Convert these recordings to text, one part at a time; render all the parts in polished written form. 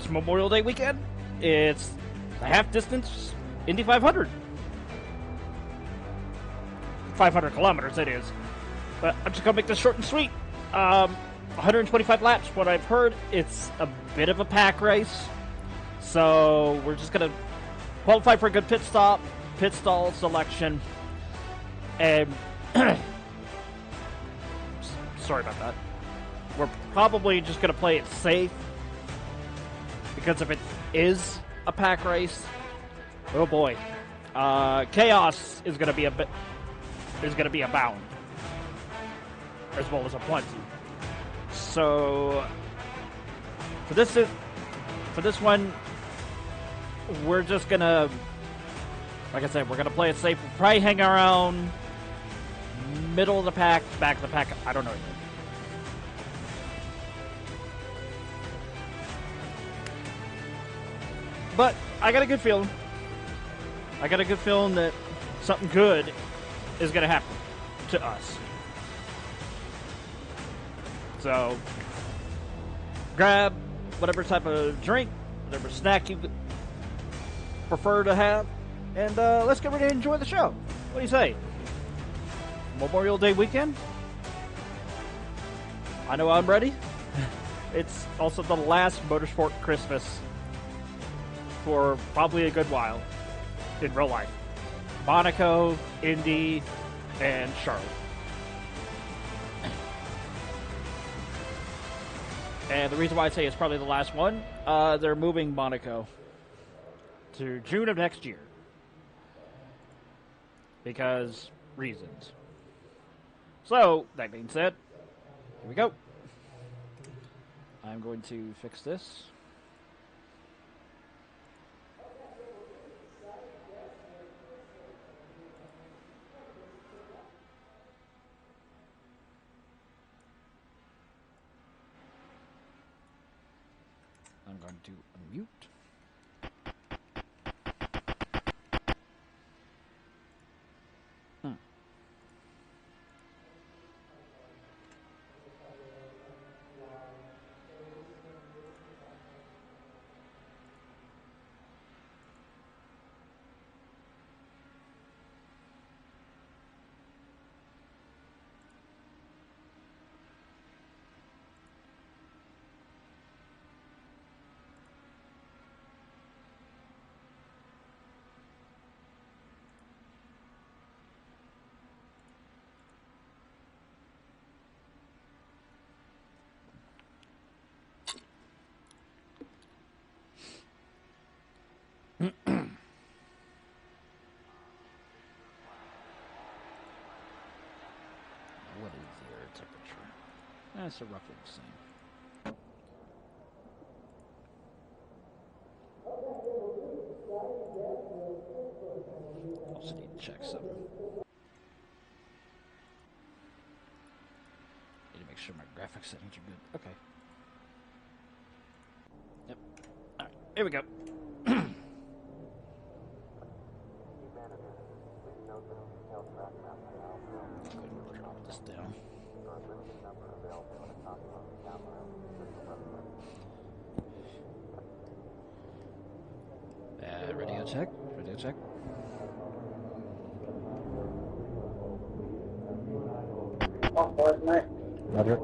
It's Memorial Day weekend. It's the half distance Indy 500. 500 kilometers it is. But I'm just going to make this short and sweet. 125 laps, what I've heard, it's a bit of a pack race. So we're just going to qualify for a good pit stop, pit stall selection, and sorry about that. We're probably just going to play it safe, because if it is a pack race, oh boy, chaos is going to be abound, as well as a plenty. So for this one, we're just gonna, like I said, we're gonna play it safe. We'll probably hang around middle of the pack, back of the pack. I don't know yet. But I got a good feeling. I got a good feeling that something good is gonna happen to us. So grab whatever type of drink, whatever snack you prefer to have, and let's get ready to enjoy the show. What do you say? Memorial Day weekend? I know I'm ready. It's also the last Motorsport Christmas for probably a good while in real life. Monaco, Indy, and Charlotte. And the reason why I say it's probably the last one, they're moving Monaco to June of next year. Because reasons. So, that being said, here we go. I'm going to fix this. I'm going to unmute. What is the air temperature? That's roughly the same. Also need to check something. Need to make sure my graphics settings are good. Okay. Yep. Alright, here we go. Drop this down. Radio check. Radio check. Roger.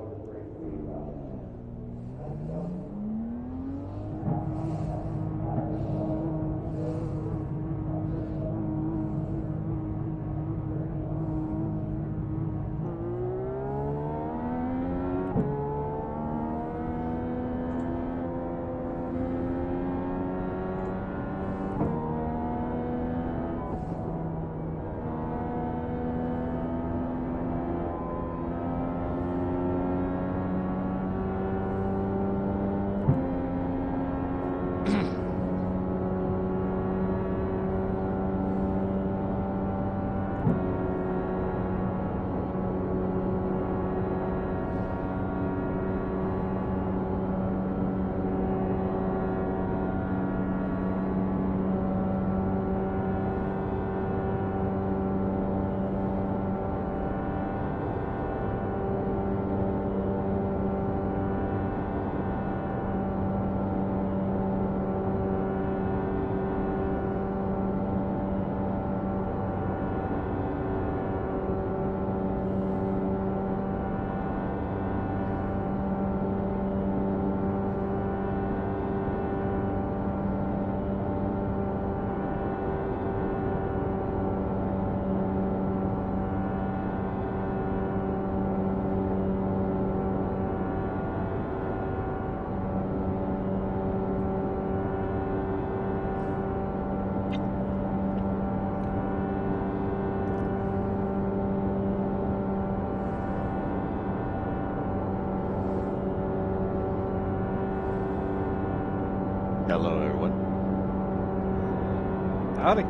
Howdy.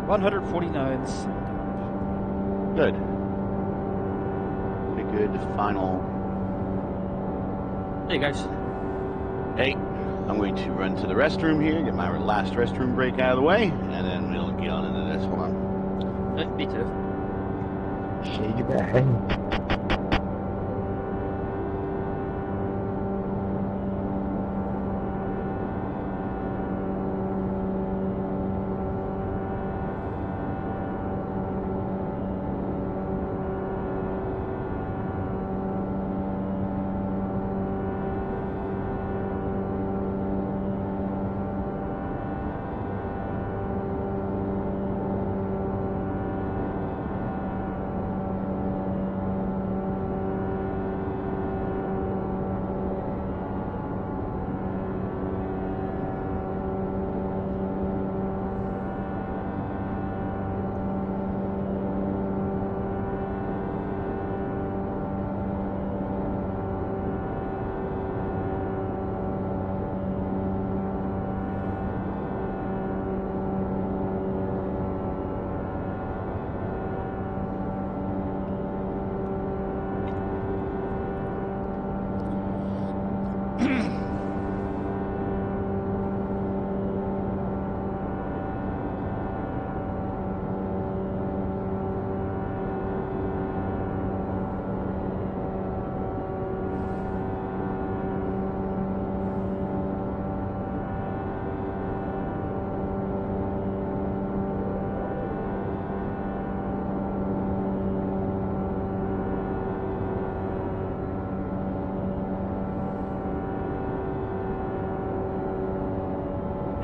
149 signed up. Good. A good final. Hey guys. Hey, I'm going to run to the restroom here, get my last restroom break out of the way, and then we'll get on into this. Hold on. Me too. See you back.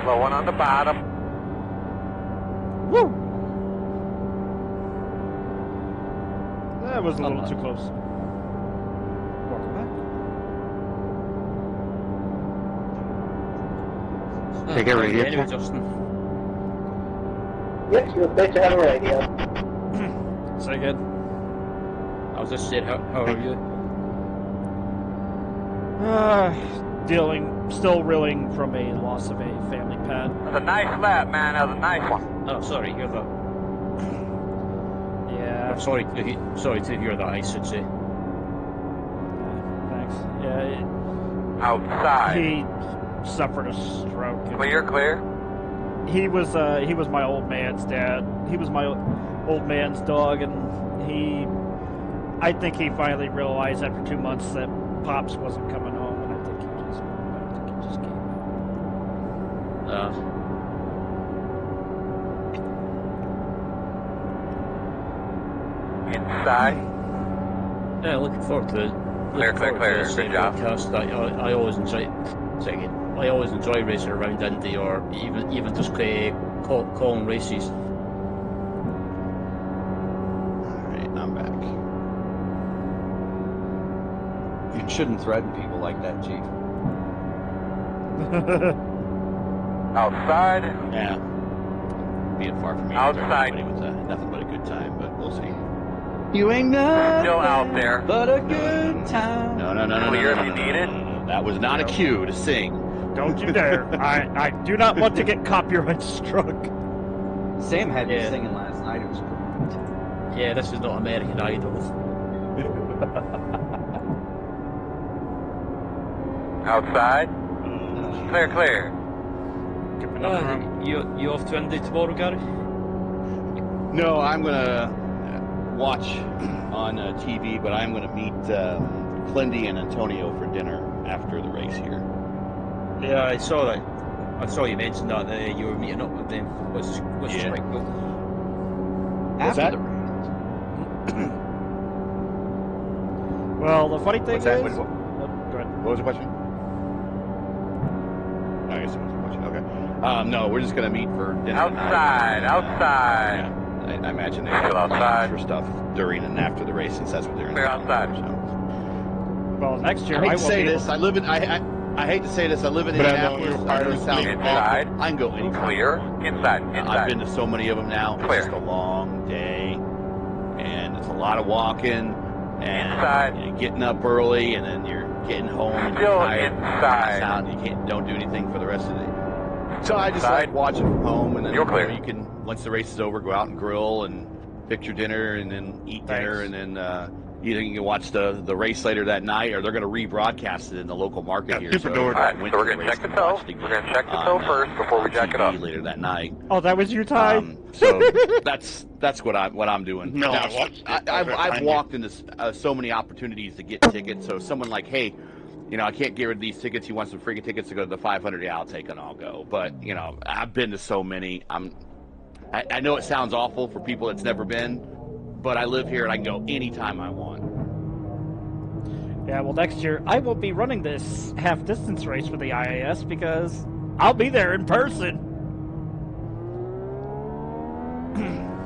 Slow one on the bottom. Woo! That was a little too close. Welcome back. Take it radio. Anyway, Justin. Yes, you're supposed to have a radio. Say again. I was just saying, how are you? Still reeling from a loss of a family pet. That was a nice lap, man. That was a nice one. Oh, sorry, hear that. Yeah. I'm sorry to hear that, I should say. Thanks. Yeah. Outside. He suffered a stroke. Clear. He was my old man's dad. He was my old man's dog, and I think he finally realized after 2 months that Pops wasn't coming home, and I think he just gave up. Inside. Yeah, looking forward to it. Clear. Good job. Podcast. I always enjoy. Say again. I always enjoy racing around Indy, or even just calling races. Alright, I'm back. You shouldn't threaten people like that, Chief. Outside. Yeah. Being far from me. Outside. It was nothing but a good time, but we'll see. You ain't nothing Still out there. but a good time. No. Clear if you need it. That was not a cue to sing. Don't you dare! I do not want to get copyright struck. Sam had me Yeah. singing last night. It was great. Yeah, this is not American Idol. Outside. Clear. You off to Indy tomorrow, Gary? No, I'm gonna watch on TV, but I'm gonna meet Clindy and Antonio for dinner after the race here. Yeah, I saw that. I saw you mention that you were meeting up with them, which is Yeah. quite cool. What's After that? the race. Well, the funny thing What's that? is, What go ahead. was the question? I guess it was a question. Okay. No, we're just gonna meet for dinner. Outside. Yeah, I imagine they Still have outside. for stuff during and after the race, since that's what they're in. Clear the outside. So. Well, next year I hate I to won't say be able this. I live in. I hate to say this. I live in But I know Indianapolis. you're part of South the inside. I can go anywhere. Clear. Inside. I've been to so many of them now. It's Clear. just a long day, and it's a lot of walking, and Inside. you know, getting up early, and then you're getting home and Still you're tired, inside. pass out, and you don't do anything for the rest of the day. So I just Inside. like watching from home, and then You're clear. you can, once the race is over, go out and grill and pick your dinner, and then eat dinner, Thanks. and then either you can watch the race later that night, or they're going to rebroadcast it in the local market here. So All right, went so to we're the going to race check the and tow. watched it We're going to check the on, tow first before we on jack it TV up. later that night. Oh, that was your time. So that's what I'm doing. No, Now, I watched it. I've walked into so many opportunities to get tickets. So someone like, hey, I can't get rid of these tickets. You want some freaking tickets to go to the 500? Yeah, I'll take it. I'll go. But I've been to so many. I know it sounds awful for people that's never been, but I live here and I can go anytime I want. Yeah, well, next year I won't be running this half-distance race for the IAS because I'll be there in person.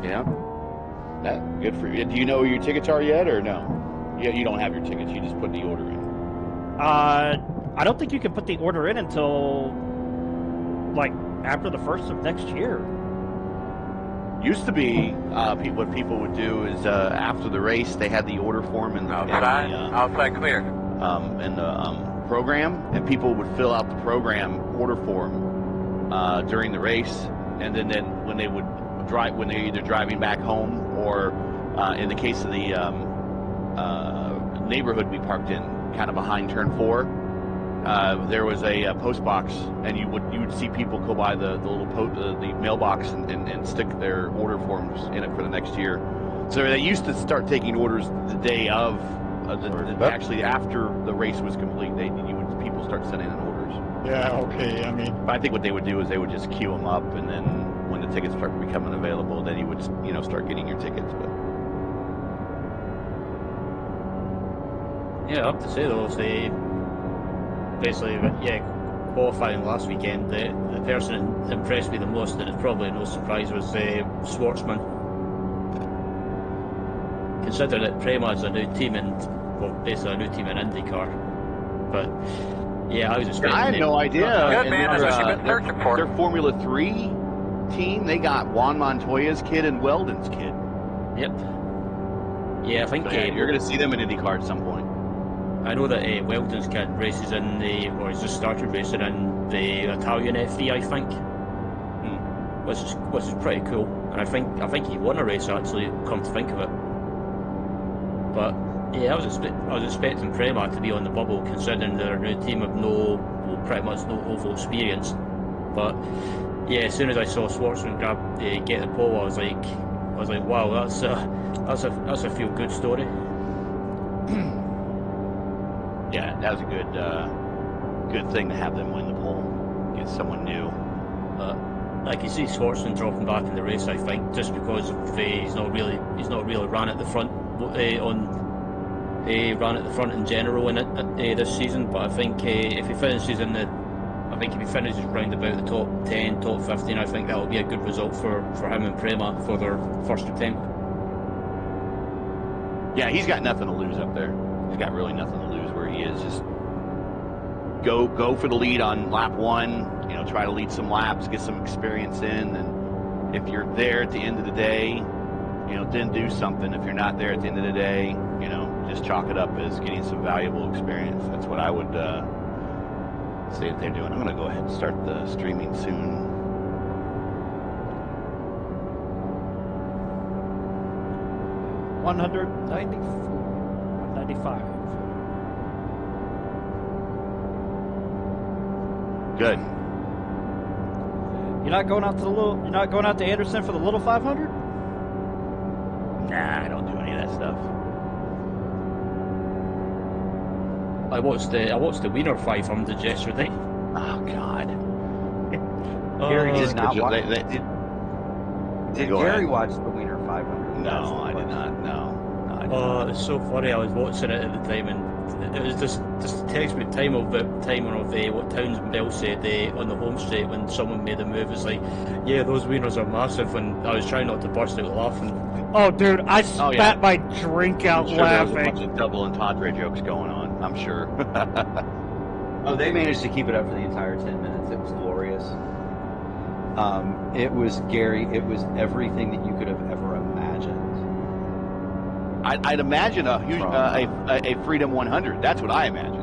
Yeah, that good for you. Do you know where your tickets are yet, or no? Yeah, you don't have your tickets. You just put the order in. I don't think you can put the order in until like after the 1st of next year. Used to be, what people would do is after the race they had the order form in the Outside clear. Program, and people would fill out the program order form during the race, and then when they would drive, when they're either driving back home or in the case of the neighborhood we parked in, kind of behind turn 4, there was a post box, and you would see people go by the little the mailbox and stick their order forms in it for the next year. So they used to start taking orders the day of actually after the race was complete. People start sending in orders. Yeah, okay. I mean, But I think what they would do is they would just queue them up, and then when the tickets start becoming available, then you would start getting your tickets. But Yeah, I have to say though, basically, qualifying last weekend, the person that impressed me the most, and it's probably no surprise, was Schwartzman. Consider that Prema is a new team basically a new team in IndyCar. But yeah, I was expecting. I had no idea. Good And man, that's what you've been searching for. Their Formula 3 team, they got Juan Montoya's kid and Weldon's kid. Yep. Yeah, I think So, you're going to see them in IndyCar at some point. I know that Weldon's kid races or he's just started racing in the Italian F3, I think, which is pretty cool. And I think he won a race actually. Come to think of it, but yeah, I was expecting Prema to be on the bubble, considering they're a new team of pretty much no oval experience. But yeah, as soon as I saw Schwartzman get the pole, I was like, wow, that's a feel good story. Yeah, that was a good thing to have them win the pole, get someone new. I can see Schwartzman dropping back in the race. I think just because he's not really ran at the front ran at the front in general in it this season. But I think if he finishes round about the top 10, top 15, I think that will be a good result for him and Prema for their first attempt. Yeah, he's got nothing to lose up there. He's got really nothing to lose where he is. Just go for the lead on lap 1. Try to lead some laps, get some experience in, and if you're there at the end of the day, then do something. If you're not there at the end of the day, just chalk it up as getting some valuable experience. That's what I would say that they're doing. I'm going to go ahead and start the streaming soon. $195. Good. You're not going out to Anderson for the little 500? Nah, I don't do any of that stuff. I watched the Wiener 500 yesterday. Oh God. Gary did not watch. Did Go Gary ahead. watch the Wiener 500? No, I did not. No, I did not. It's so funny. I was watching it at the time, and it was just text me timing of what Townsville said on the home straight when someone made a move. It's like, yeah, those wieners are massive, and I was trying not to burst out laughing. Oh, dude, I spat my drink out I'm sure there was a laughing. bunch of double entendre jokes going on. I'm sure. Oh, they managed to keep it up for the entire 10 minutes. It was glorious. It was Gary. It was everything that you could have ever imagined. I'd imagine a huge a Freedom 100. That's what I imagine.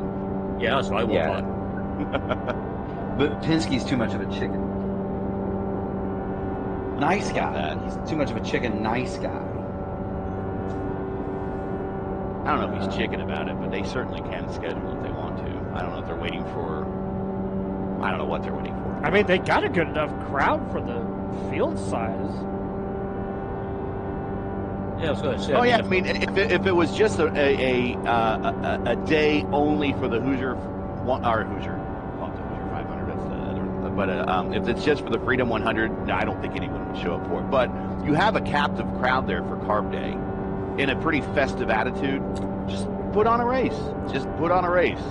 Yeah, that's what I want. Yeah. But Penske's too much of a chicken. Nice guy. He's too much of a chicken, nice guy. I don't know if he's chicken about it, but they certainly can schedule if they want to. I don't know if they're waiting for. I don't know what they're waiting for. I mean, they got a good enough crowd for the field size. Yeah, I was going to say. Oh yeah, I mean, if it was just a day only for the Hoosier Hoosier 500, that's the other. But if it's just for the Freedom 100, I don't think anyone would show up for it. But you have a captive crowd there for Carb Day, in a pretty festive attitude. Just put on a race. Just put on a race.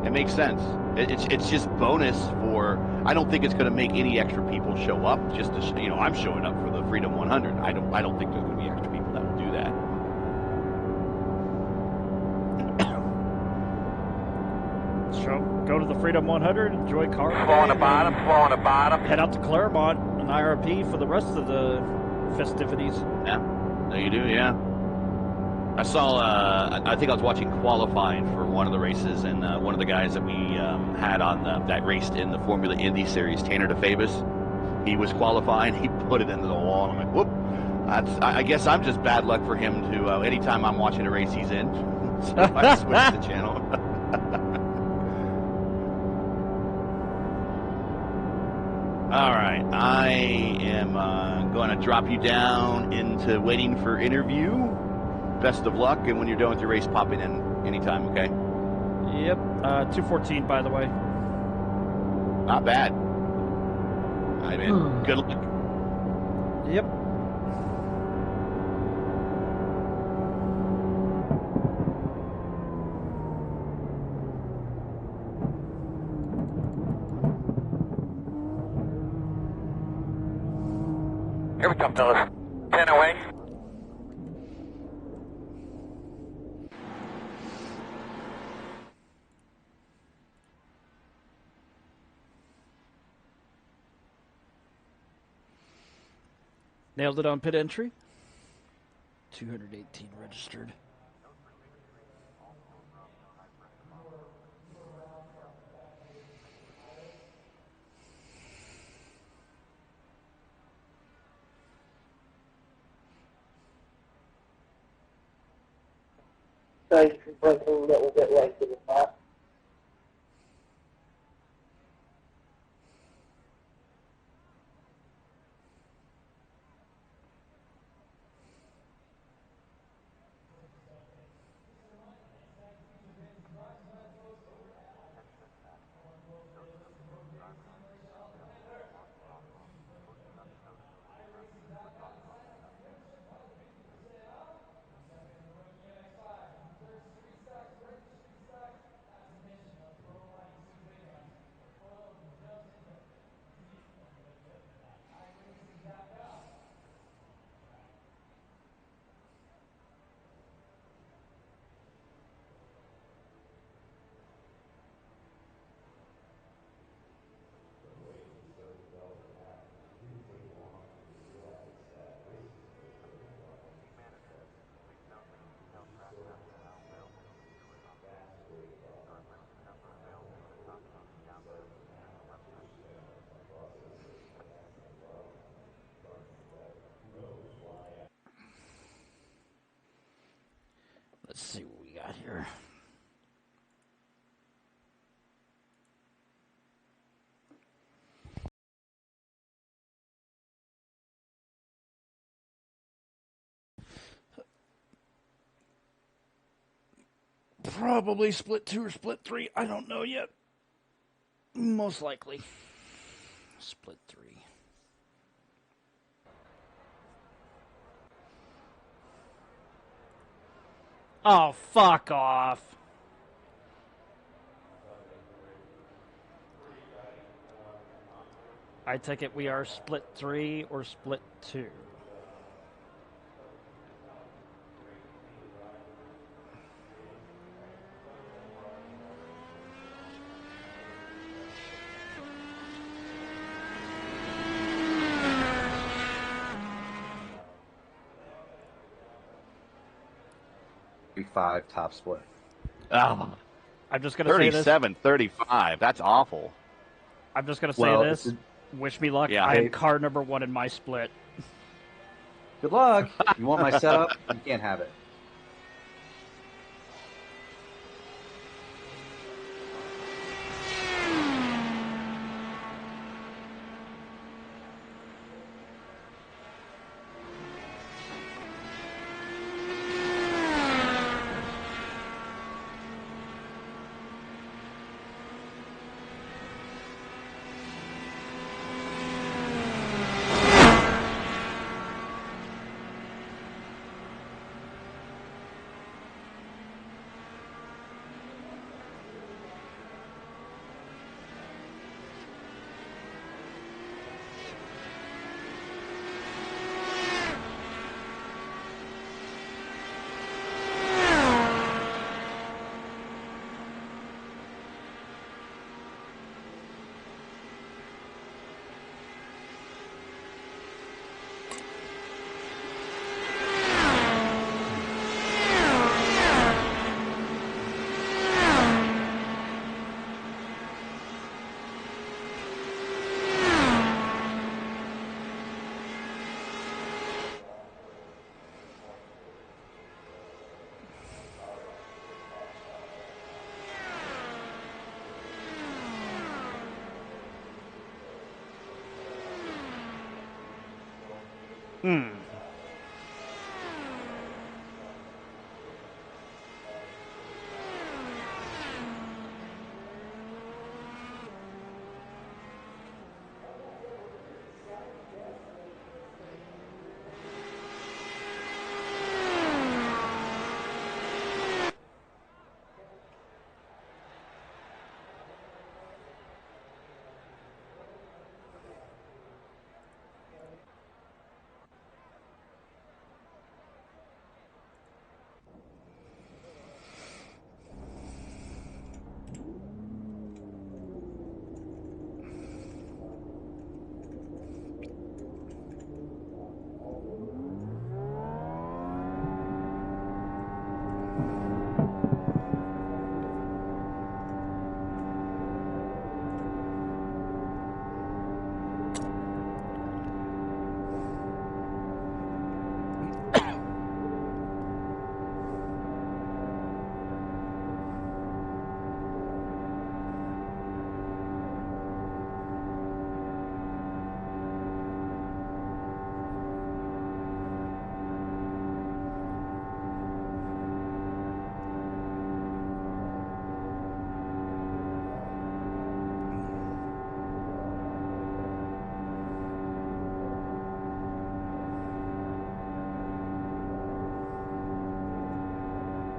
It makes sense. It's just bonus for. I don't think it's going to make any extra people show up. Just to I'm showing up for the Freedom 100. I don't think there's going to be extra people that will do that. So go to the Freedom 100, enjoy car. Slow on the bottom, slow on the bottom. Head out to Claremont and IRP for the rest of the festivities. Yeah, there you do. Yeah. I saw. I think I was watching qualifying for one of the races, and one of the guys that we had on that raced in the Formula Indy Series, Tanner DeFavis, he was qualifying. He put it into the wall. And I'm like, whoop. I guess I'm just bad luck for him to. Anytime I'm watching a race, he's in. So I switched the channel. All right, I am going to drop you down into waiting for interview. Best of luck, and when you're done with your race, pop it in anytime, okay? Yep, 2:14, by the way. Not bad. I mean, good luck. Yep. Here we come, fellas. 10 away. Nailed it on pit entry. 218 registered. So you can break a little bit right to the top. Let's see what we got here. Probably split 2 or split 3. I don't know yet. Most likely. Split 3. Oh, fuck off. I take it we are split 3 or split 2. Five top split. Oh, I'm just gonna say this. 37-35. That's awful. I'm just gonna say Well, this. Wish me luck. Yeah. I am car number 1 in my split. Good luck. You want my setup? You can't have it.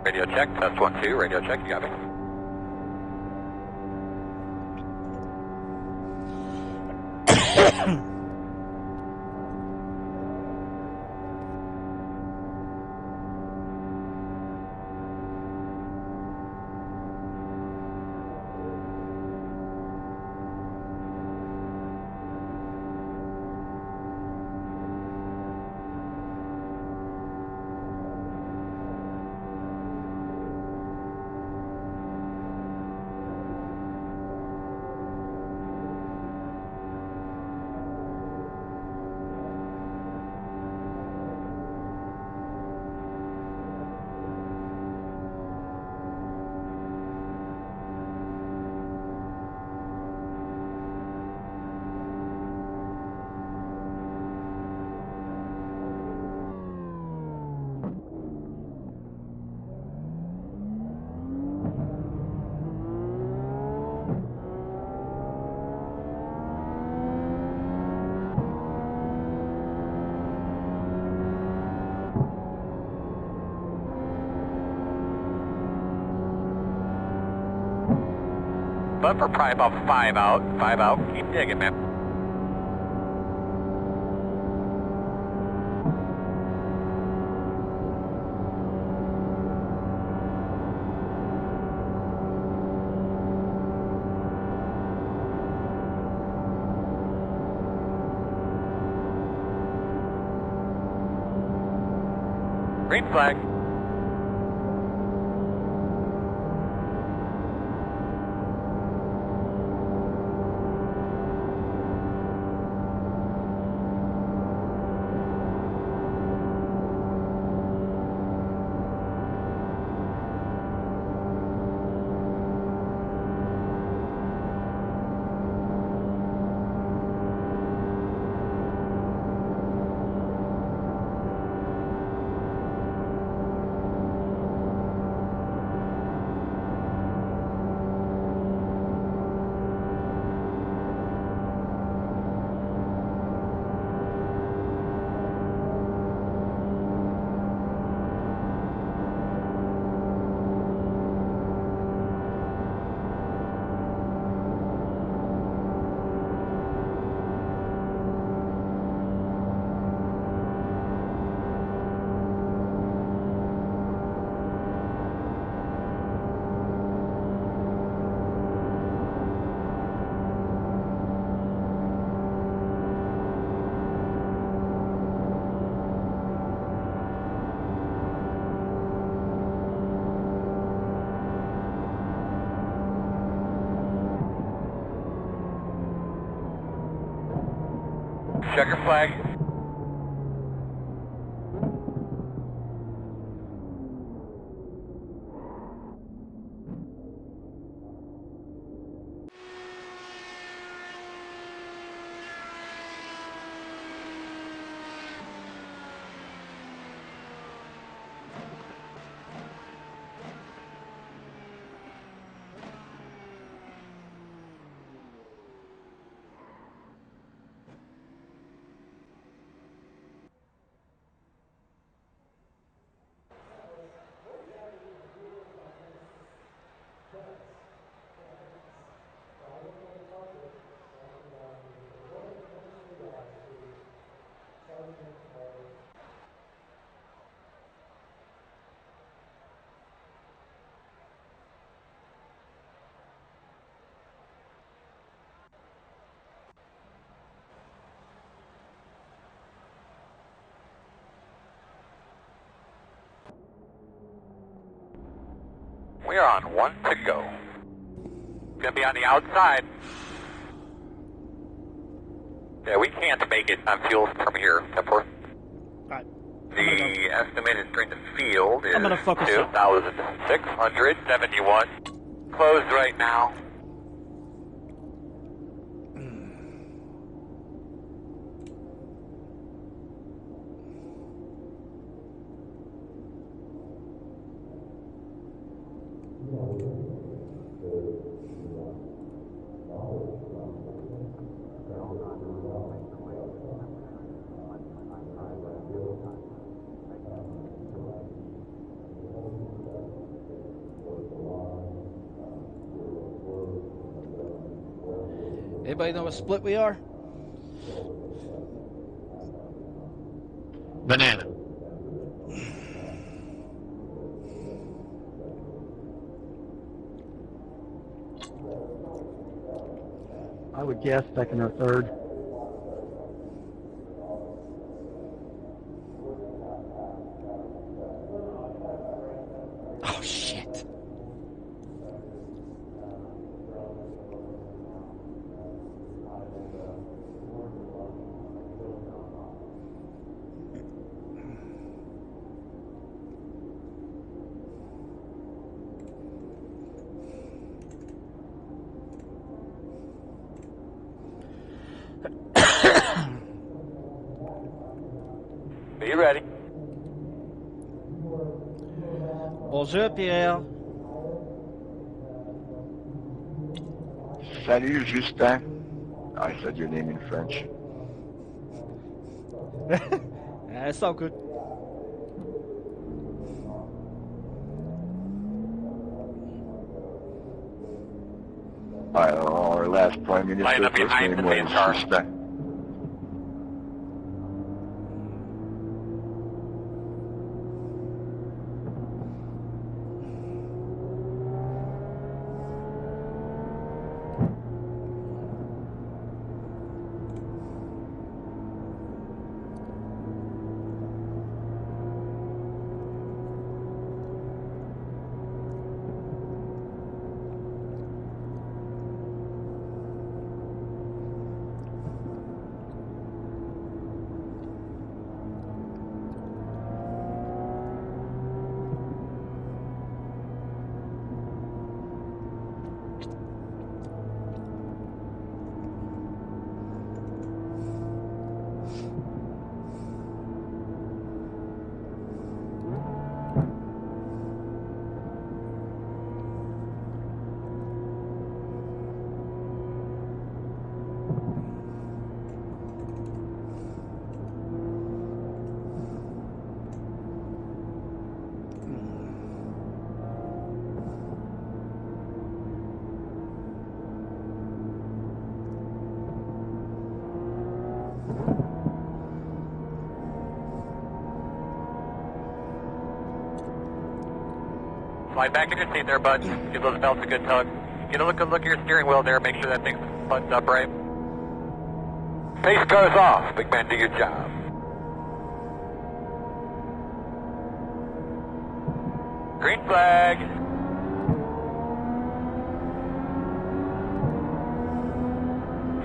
Radio check, test 1, 2, radio check, you got me. But we're probably about 5 out. 5 out. Keep digging, man. Green flag. Checker flag. We are on 1 to go. Gonna be on the outside. Yeah, we can't make it on fuel from here, Temper. Alright. The estimated strength of field is I'm gonna focus up. 2,671. Closed right now. Anybody know what split we are? Banana. I would guess second or third. Oh, shit. Be ready. Bonjour, Pierre. Salut, Justin. I said your name in French. It's all good. Our last Prime Line Minister, up first behind name the main car. was Justin. Slide back in your seat there, bud. Give those belts a good tug. Get a good look at your steering wheel there. Make sure that thing's buttoned up right. Pace car's off. Big man, do your job. Green flag.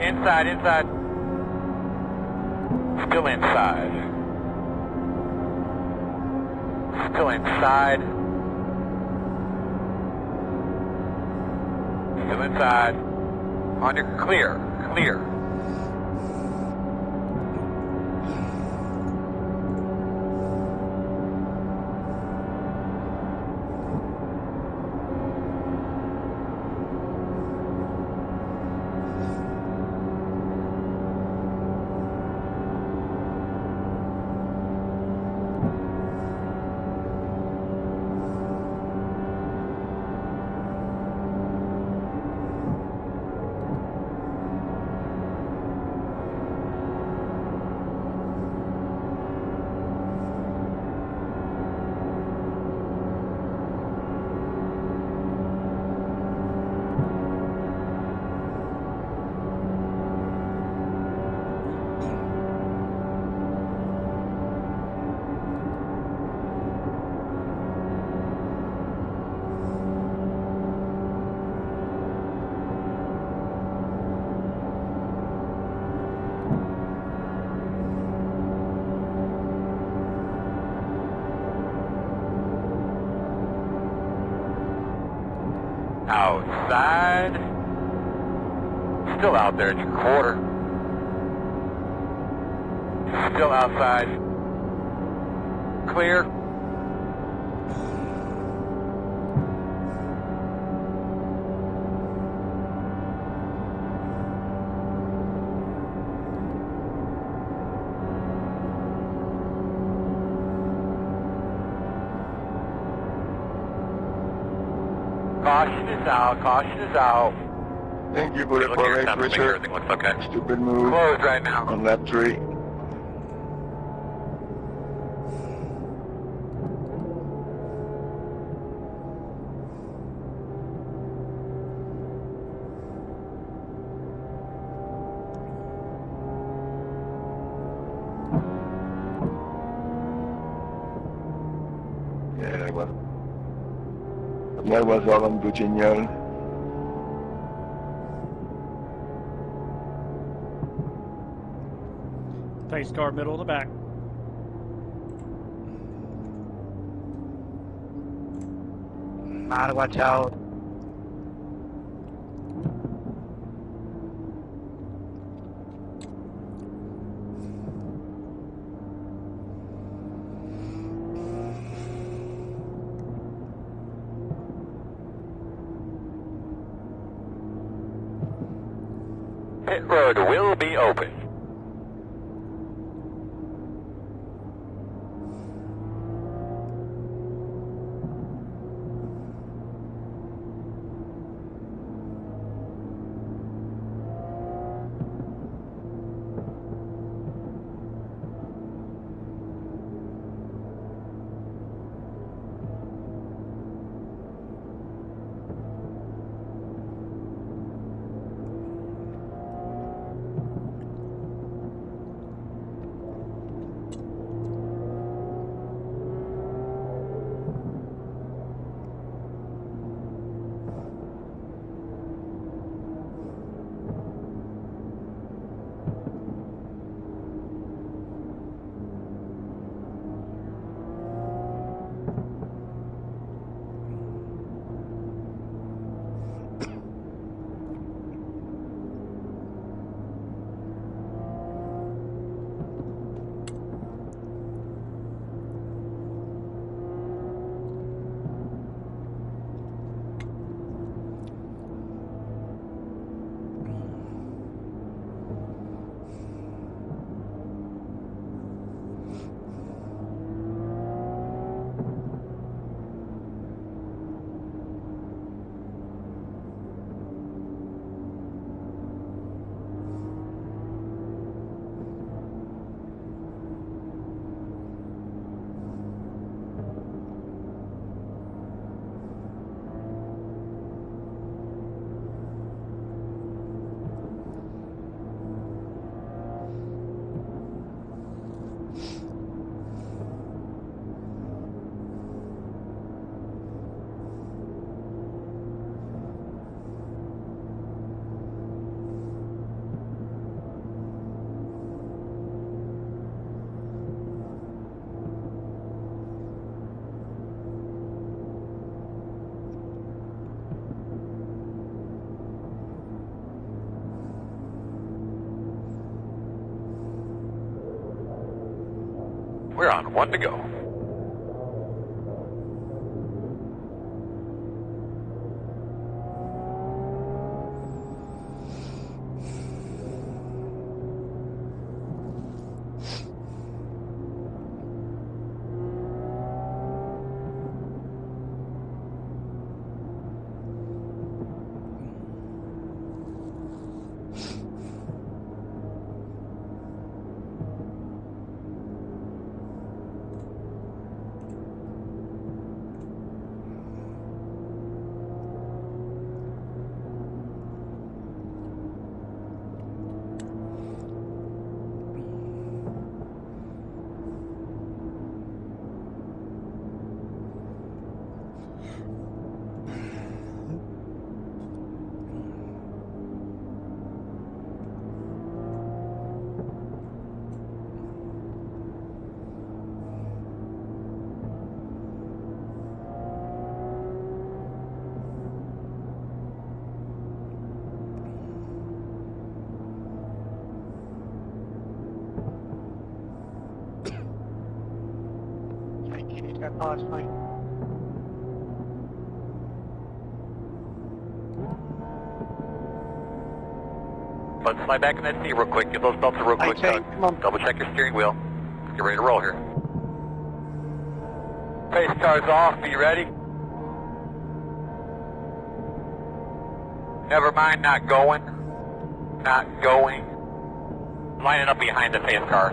Inside, inside. Still inside. Still inside. Still inside. On your clear. Clear. Outside. Still out there at your quarter. Still outside. Clear. Caution is out. Caution is out. Thank you for the Look at your time, correct, make sure Richard. everything looks okay. Stupid move Closed right now. on lap 3. Yeah, that was all on Virginia. Pace car, middle of the back. Gotta watch out. Pit road will be open. We're on 1 to go. Go past me. But slide back in that seat real quick. Get those belts real quick, 18, Doug. come on. Double check your steering wheel. Get ready to roll here. Pace car's off. Be ready. Never mind, not going. Not going. Lining up behind the pace car.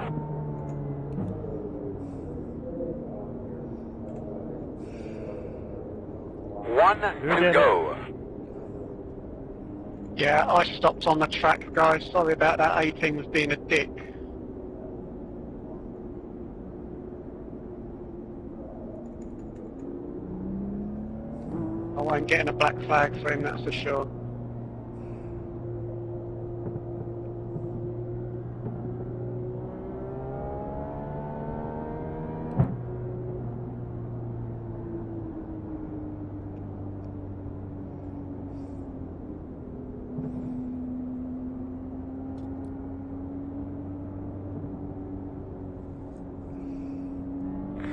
One to go. Yeah, I stopped on the track, guys. Sorry about that. 18 was being a dick. I won't get in a black flag for him, that's for sure.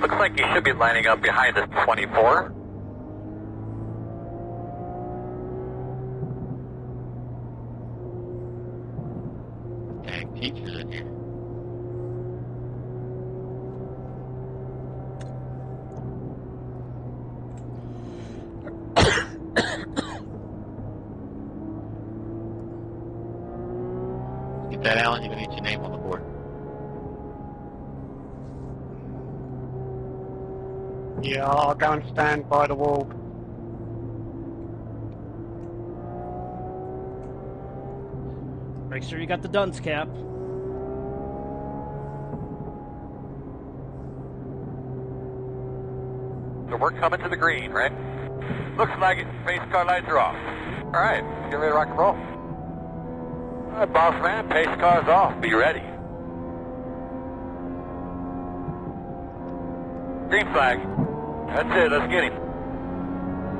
Looks like you should be lining up behind this 24. Dang, teachers in here. Get that, Alan. You're gonna get your name on the board. Yeah, I'll go and stand by the wall. Make sure you got the dunce cap. So we're coming to the green, right? Looks like it. Pace car lights are off. All right, get ready to rock and roll. All right, boss man, pace car's off. Be ready. Green flag. That's it, let's get him.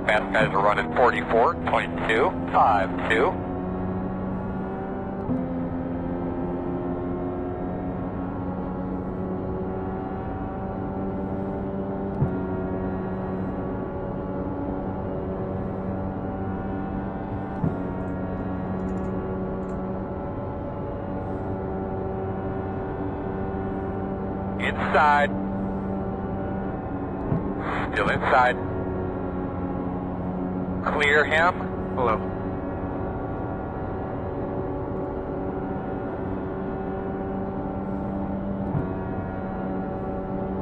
Fast guys are running 44.252. Inside. Still inside. Clear him. Hello.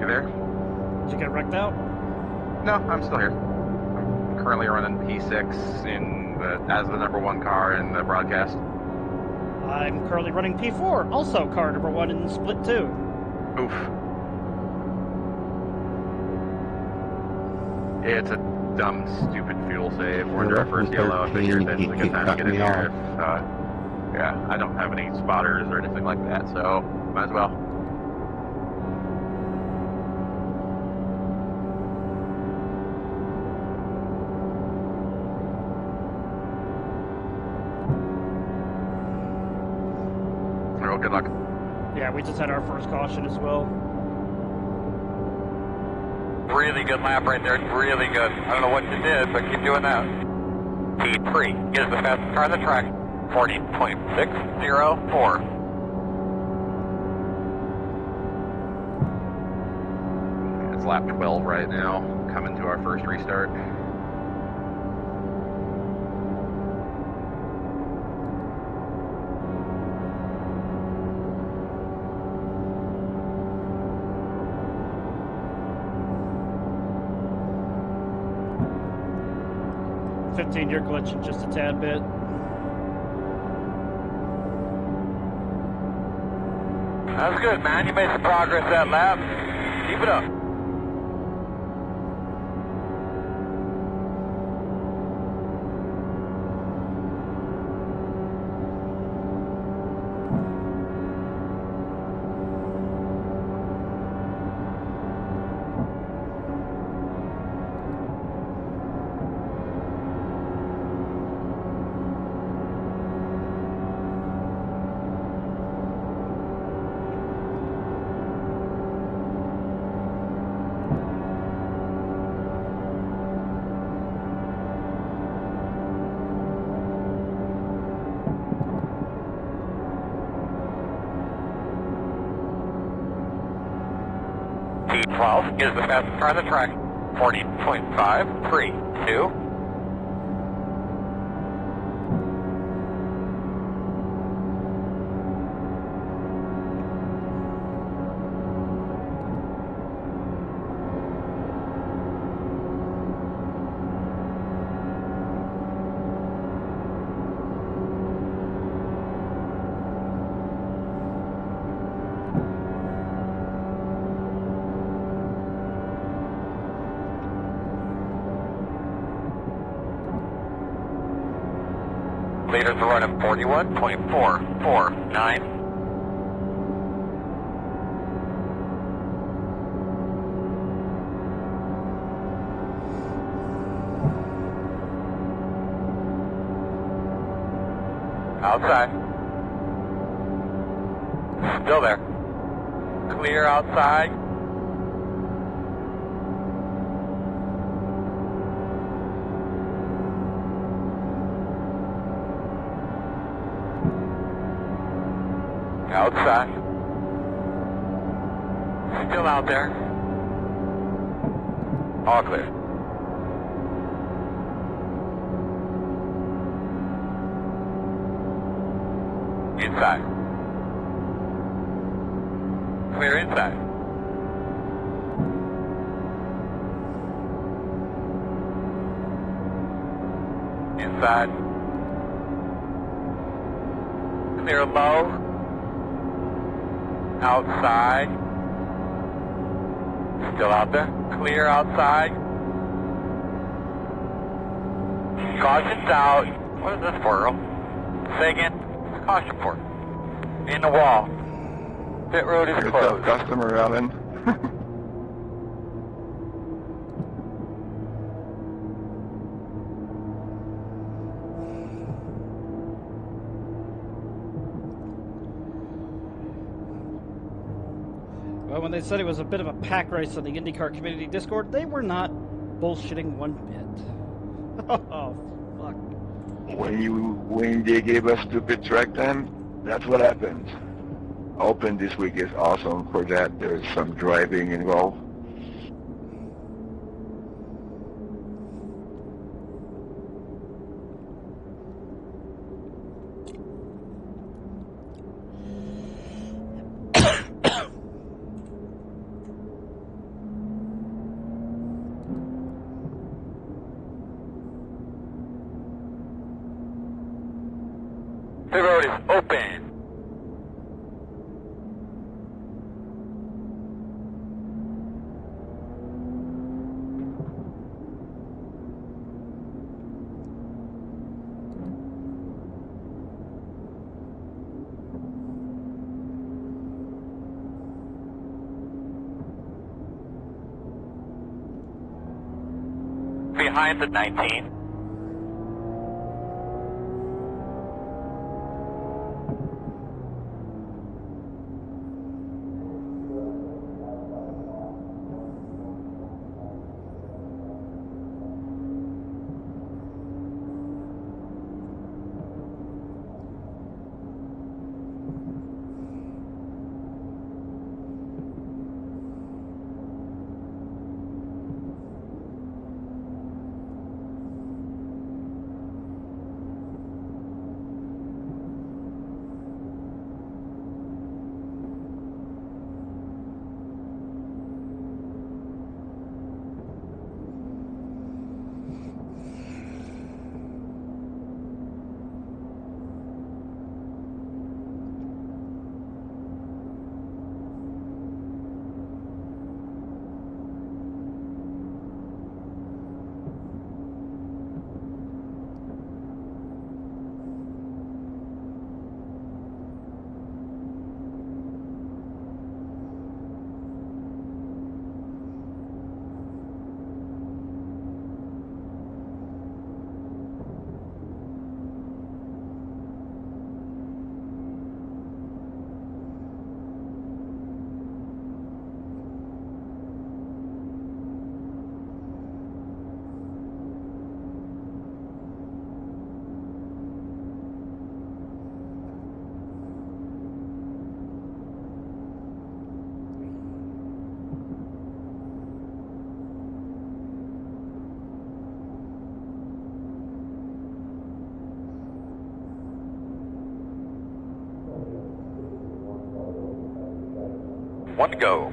You there? Did you get wrecked out? No, I'm still here. I'm currently running P6 as the #1 car in the broadcast. I'm currently running P4, also car number 1 in split 2. Oof. It's a dumb, stupid fuel save. We're under our first yellow. I figured that was a good time to get in here. Yeah, I don't have any spotters or anything like that, so might as well. Well, good luck. Yeah, we just had our first caution as well. Really good lap right there. Really good. I don't know what you did, but keep doing that. P3 is the fastest car on the track. 40.604. It's lap 12 right now, coming to our first restart. You're glitching just a tad bit. That's good, man. You made some progress that lap. Keep it up. T12 is the fastest car on the track. 40.532. Leaders are running 41.449. Outside. Still there. Clear outside. Outside. Still out there. All clear. Inside. Clear inside. Inside. Clear low. Outside. Still out there. Clear outside. Caution's out. What is this for, Earl? Say again. Caution for. In the wall. Pit road is Good closed. tough customer, Alan. Well, when they said it was a bit of a pack race on the IndyCar community Discord, they were not bullshitting one bit. Oh, fuck. When they gave us stupid track time, that's what happened. Open this week is awesome for that. There's some driving involved. The road is open. Behind the 19. One to go.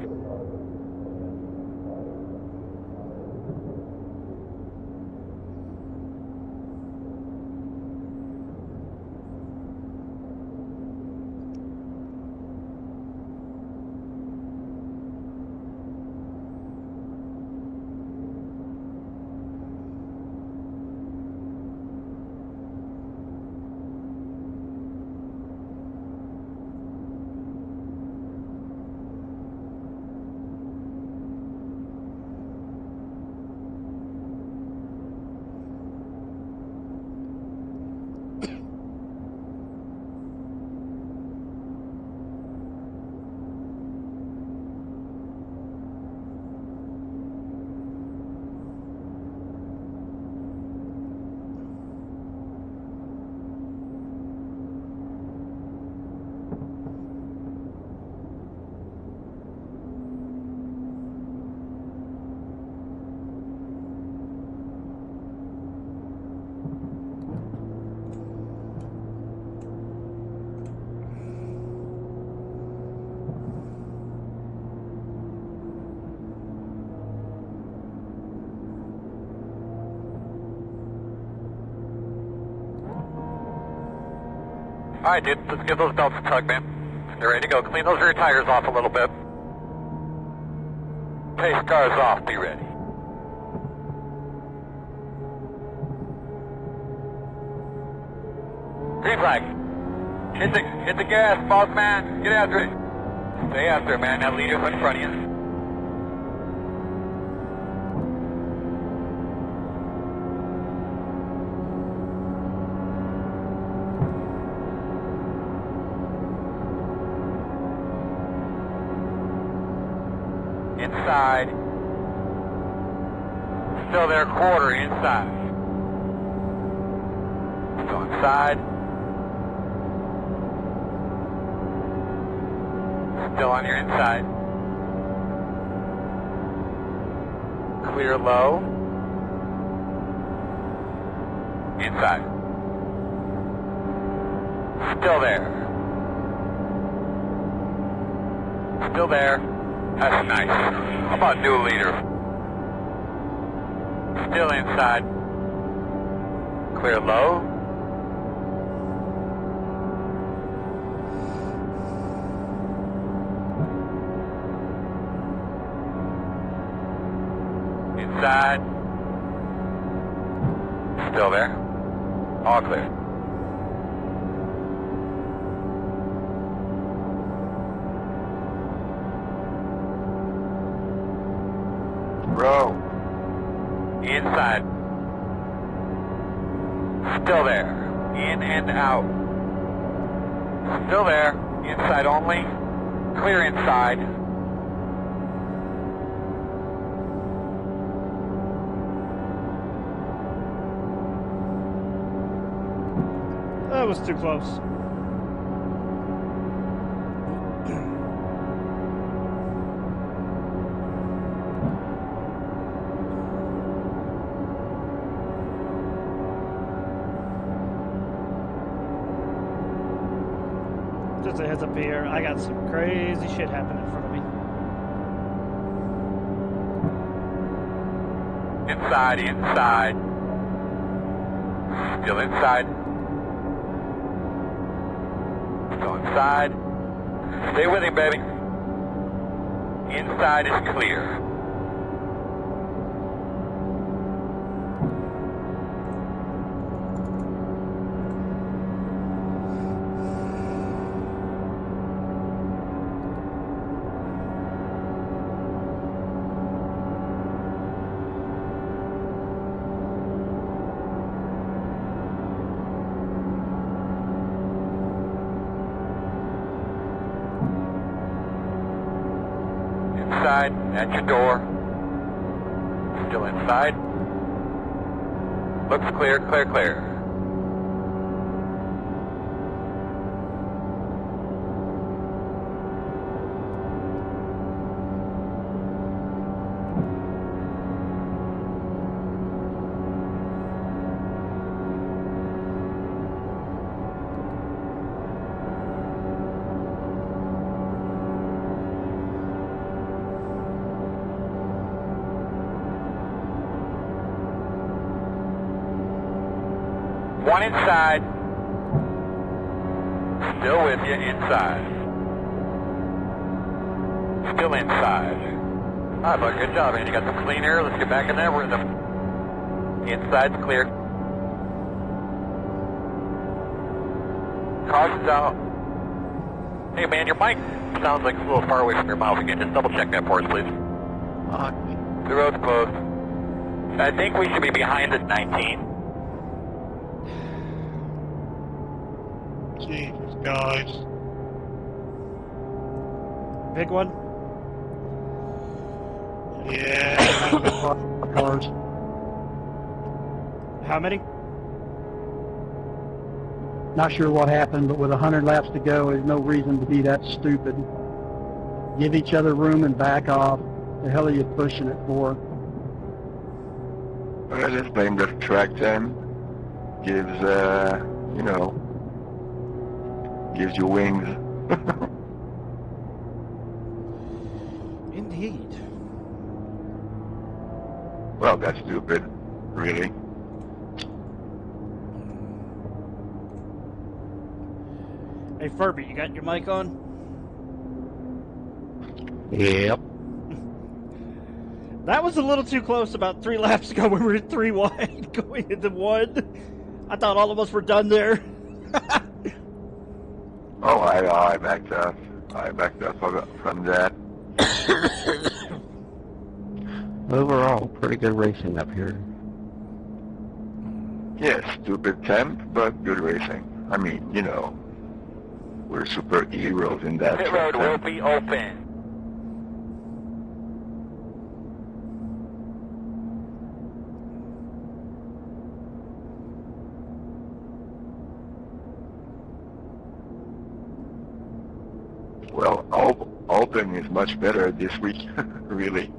All right, dude, let's give those belts a tug, man. They're ready to go. Clean those rear tires off a little bit. Pace cars off, be ready. Green flag. Hit the gas, boss man. Get after it. Stay after it, man. That leader's in front of you. Inside. Still there, quarter inside. Still inside. Still on your inside. Clear low. Inside. Still there. Still there. That's nice. How about new leader? Still inside. Clear low. Inside. Still there. All clear. Bro. Inside. Still there. In and out. Still there. Inside only. Clear inside. That was too close. Just a heads up here, I got some crazy shit happening in front of me. Inside, inside. Still inside. Still inside. Stay with him, baby. Inside is clear. Inside, at your door. Still inside. Looks clear, clear, clear. One inside. Still with you, inside. Still inside. All right, bud, good job, man. You got some clean air. Let's get back in that rhythm. Inside's clear. Caution's out. Hey, man, your mic sounds like it's a little far away from your mouth again. Just double check that for us, please. The road's closed. I think we should be behind at 19. Jesus, guys. Big one? Yeah. Cars. How many? Not sure what happened, but with 100 laps to go, there's no reason to be that stupid. Give each other room and back off. The hell are you pushing it for? Well, just blame the track then. Gives, you know, gives you wings. Indeed. Well, that's stupid, really. Hey, Furby, you got your mic on? Yep. That was a little too close about 3 laps ago when we were 3 wide going into 1. I thought all of us were done there. Oh, I backed up. I backed up from that. Overall, pretty good racing up here. Yeah, stupid temp, but good racing. I mean, you know, we're superheroes in that. Pit road will be open. Well, open is much better this week, really.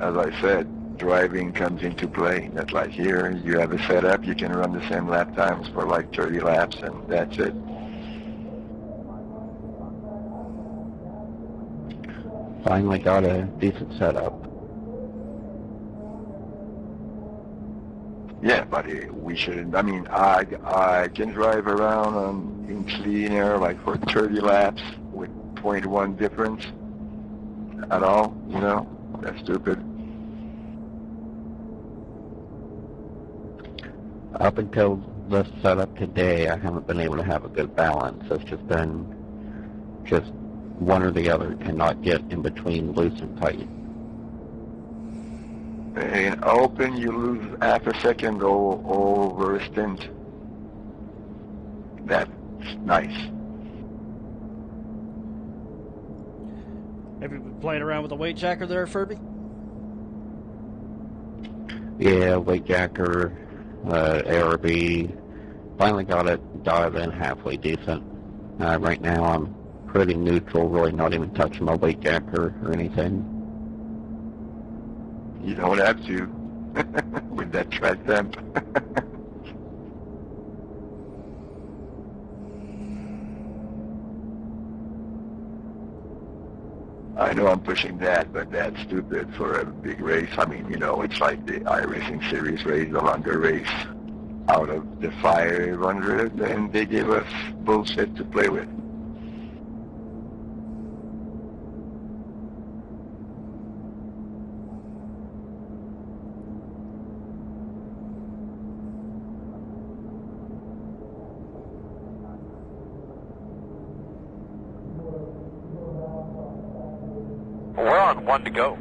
As I said, driving comes into play. Not like here, you have a setup, you can run the same lap times for like 30 laps, and that's it. Finally got a decent setup. Yeah, but we shouldn't. I mean, I can drive around in clean air like for 30 laps with 0.1 difference at all. You know, that's stupid. Up until the setup today, I haven't been able to have a good balance. It's just been just one or the other, cannot get in between loose and tight. In open, you lose half a second over a stint. That's nice. Have you been playing around with the weight jacker there, Furby? Yeah, weight jacker, ARB. Finally got it dialed in halfway decent. Right now I'm pretty neutral, really not even touching my weight jacker or anything. You don't have to with that track temp. I know I'm pushing that, but that's stupid for a big race. I mean, you know, it's like the iRacing Series race, the longer race. Out of the 500, and they gave us bullshit to play with. We're on 1 to go.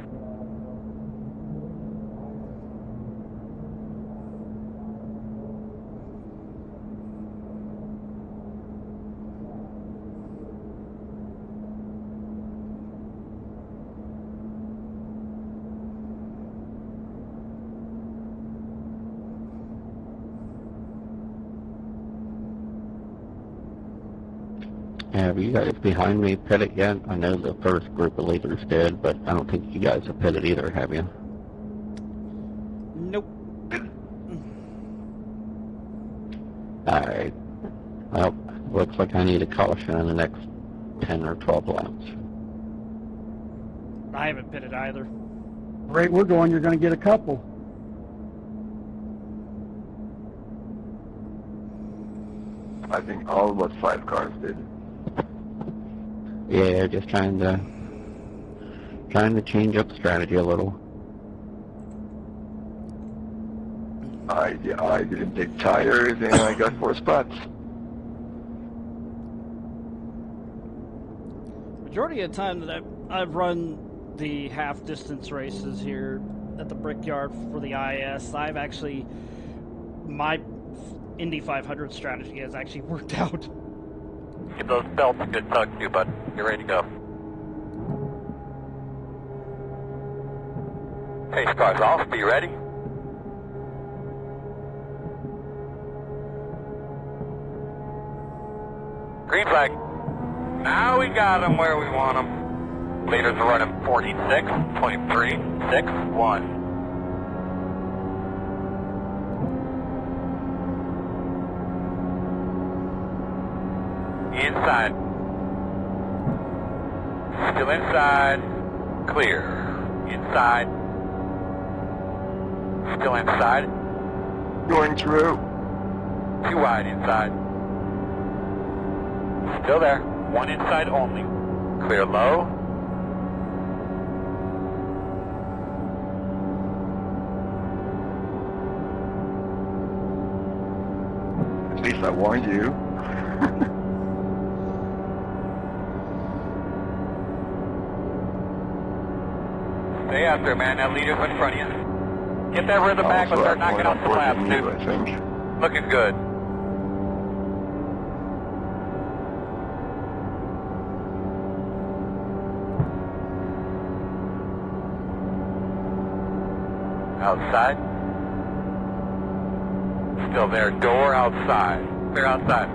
Have you guys behind me pitted yet? I know the first group of leaders did, but I don't think you guys have pitted either, have you? Nope. Alright. Well, looks like I need a caution in the next 10 or 12 laps. I haven't pitted either. Rate we're going, you're going to get a couple. I think all but 5 cars did. Yeah, just trying to change up the strategy a little. I didn't take tires and I got 4 spots. Majority of the time that I've run the half distance races here at the Brickyard for the IS, I've actually, my Indy 500 strategy has actually worked out. Give those belts a good tug too, bud. You're ready to go. Pace car's off. Be ready. Green flag. Now we got them where we want them. Leaders are running 46.361. Inside. Still inside. Clear. Inside. Still inside. Going through. Too wide inside. Still there. One inside only. Clear low. At least I warned you. Stay out there, man. That leader's in front of you. Get that rhythm back. Let's start knocking out some laps, you, too. I think. Looking good. Outside. Still there. Door outside. Clear outside.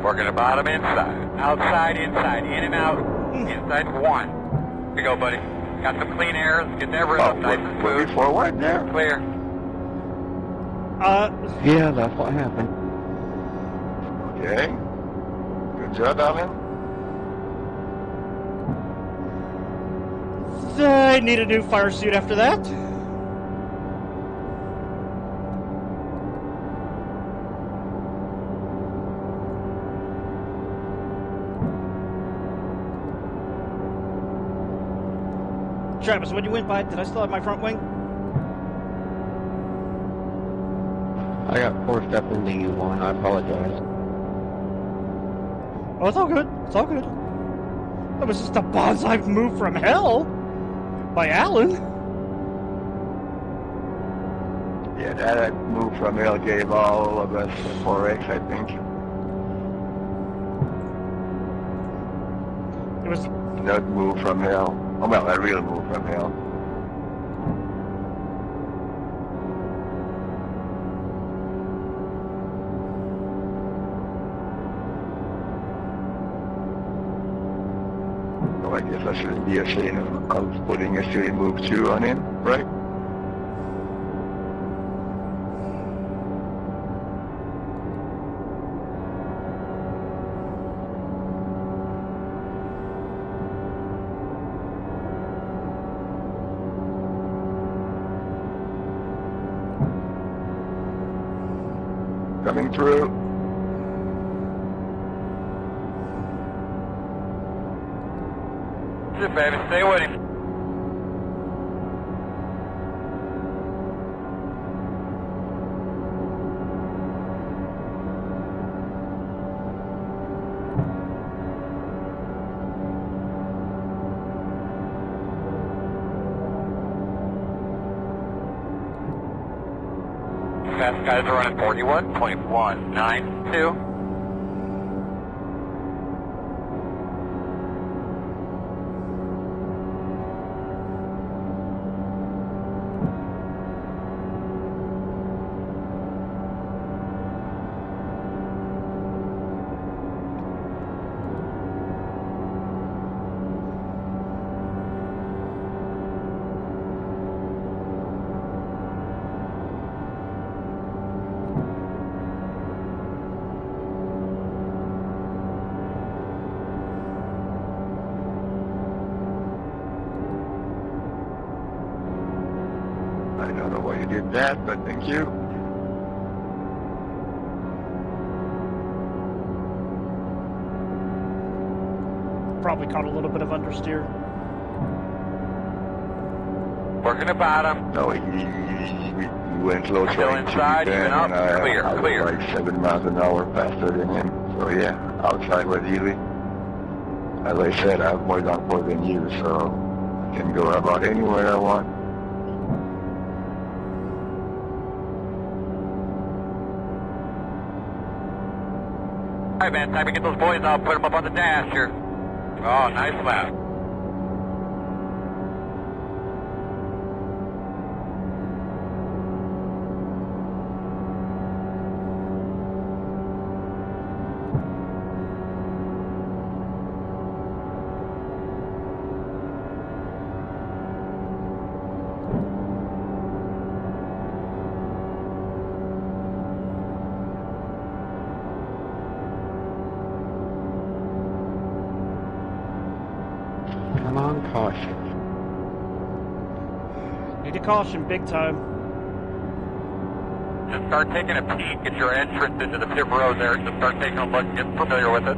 Working the bottom inside. Outside, inside. In and out. Inside 1. Here you go, buddy. Got some clean airs. Get that rhythm nice and Were smooth. we forward there? Clear. Yeah, that's what happened. Okay. Good job, Alan. I need a new fire suit after that. Travis, when you went by, did I still have my front wing? I got forced up into U1. I apologize. Oh, it's all good. It's all good. That was just a bonsai move from hell by Alan. Yeah, that move from Hill gave all of us a 4X, I think. It was Not move from Hill. Oh, well, a real move from Hill. I guess I shouldn't be ashamed of putting a silly move 2 on him, right? Coming through. Good, baby. Stay with him. Fast guys are running 41.192. to get that, but thank you. Probably caught a little bit of understeer. Working the bottom. No, he went slow Still trying to inside, get even down, up. and Clear, I was clear. like 7 miles an hour faster than him. So yeah, outside was easy. As I said, I have more downforce than you, so I can go about anywhere I want. All right, man, time to get those boys out, put them up on the dash here. Oh, nice lap. Come on, caution. Need a caution, big time. Just start taking a peek at your entrance into the pit road there. Just start taking a look, get familiar with it.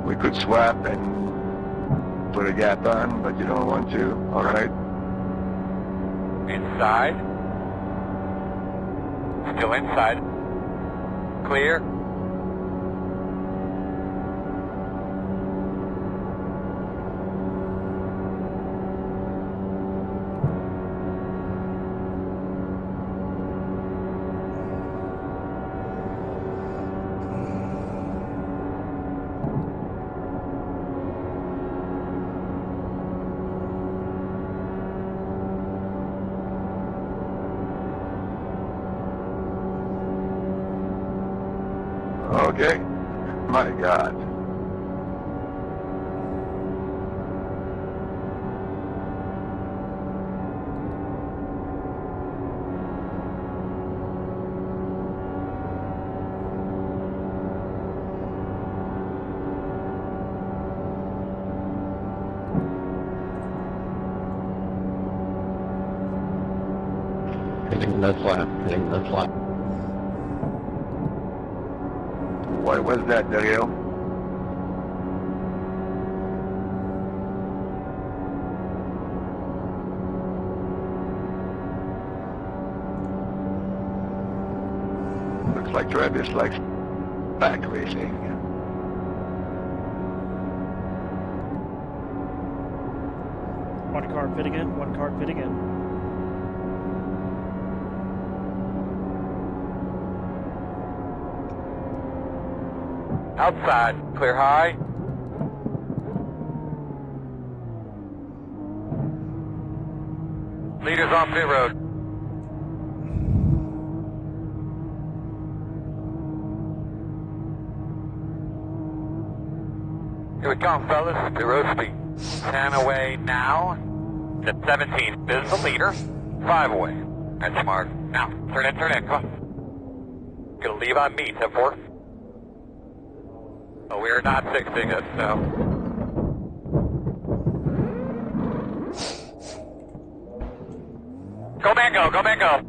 We could swap and put a gap on, but you don't want to. All right. Inside. Still inside. Clear. Okay. My God. Hitting this lap, hitting this lap. What was that, Dario? Looks like Travis likes back racing. One car pitting in, one car pitting in. Outside. Clear high. Leaders on pit road. Here we come, fellas. Pit road speed. 10 away now. At 17. This is the leader. 5 away. That's smart. Now, turn in, come on. Gonna leave on me, 10-4. Oh, we are not fixing it, so. Go back, go back, go.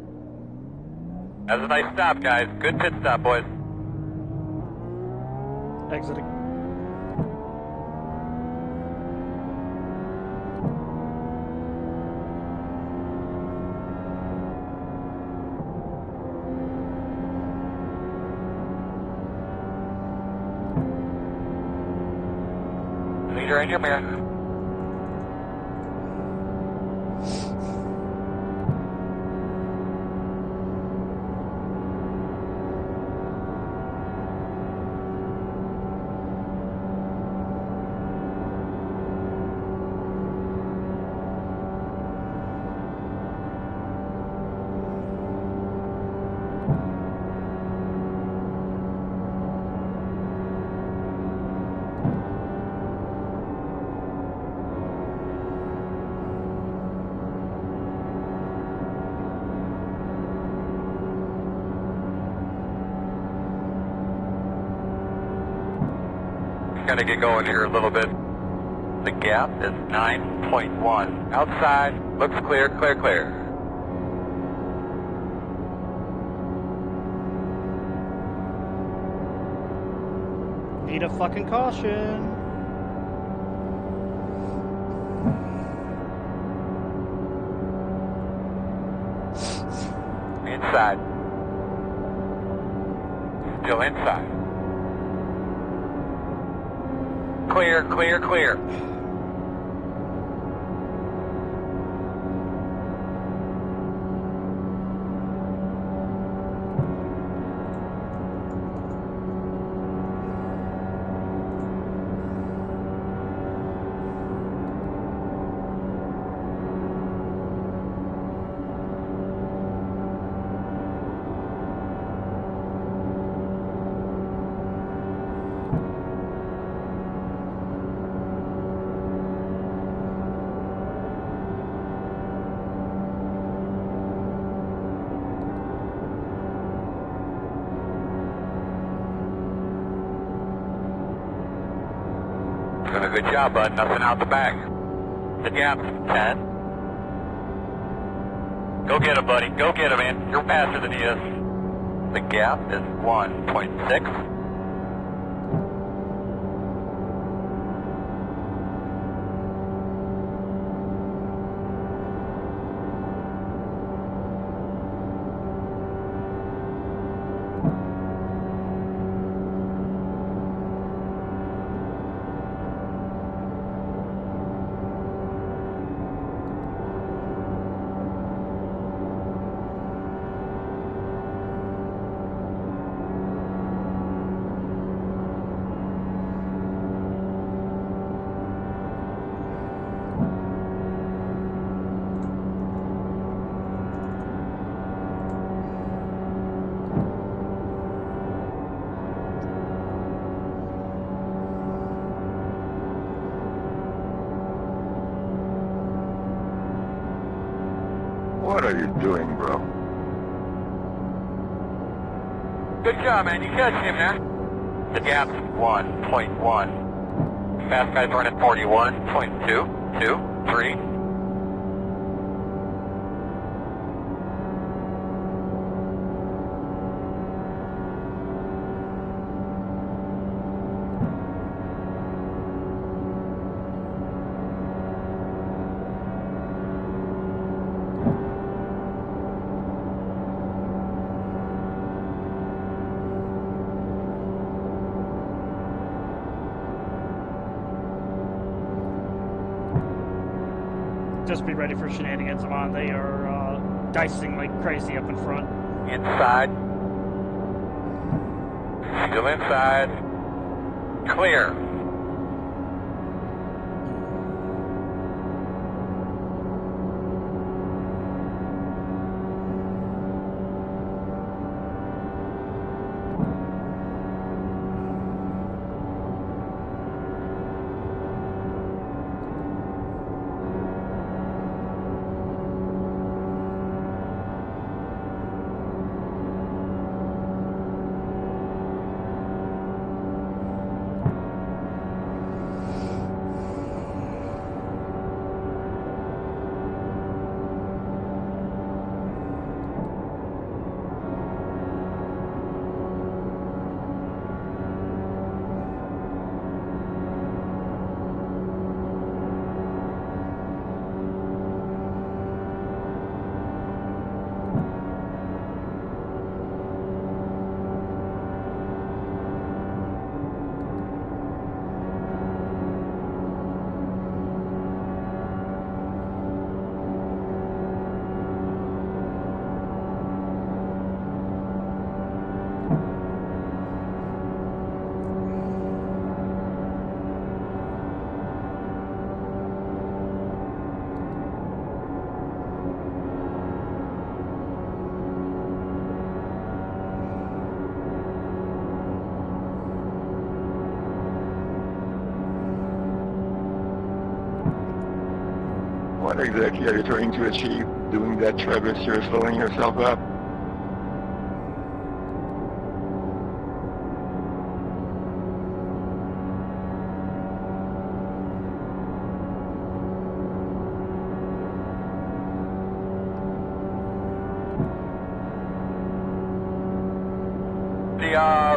That was a nice stop, guys. Good pit stop, boys. Exiting. Leader in your mirror. Gonna get going here a little bit. The gap is 9.1. Outside, looks clear, clear, clear. Need a fucking caution. Inside. Still inside. Clear, clear, clear. Doing a good job, bud. Nothing out the back. The gap's 10. Go get him, buddy. Go get him, man. You're faster than he is. The gap is 1.6. What are you doing, bro? Good job, man. You catch him there. The gap's 1.1. Fast guy's running 41.2, 2, 3. Just be ready for shenanigans, Amon. They are dicing like crazy up in front. Inside. Still inside. Clear. What exactly are you trying to achieve doing that, Travis? You're slowing yourself up.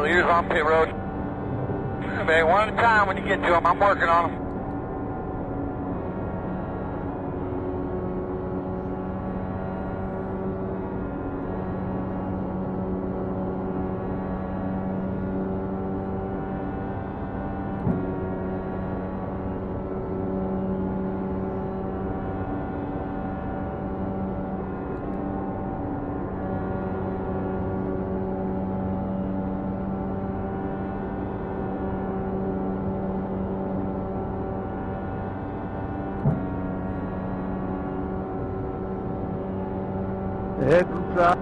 leaders on pit road. Hey, one at a time when you get to them. I'm working on them. Heading south.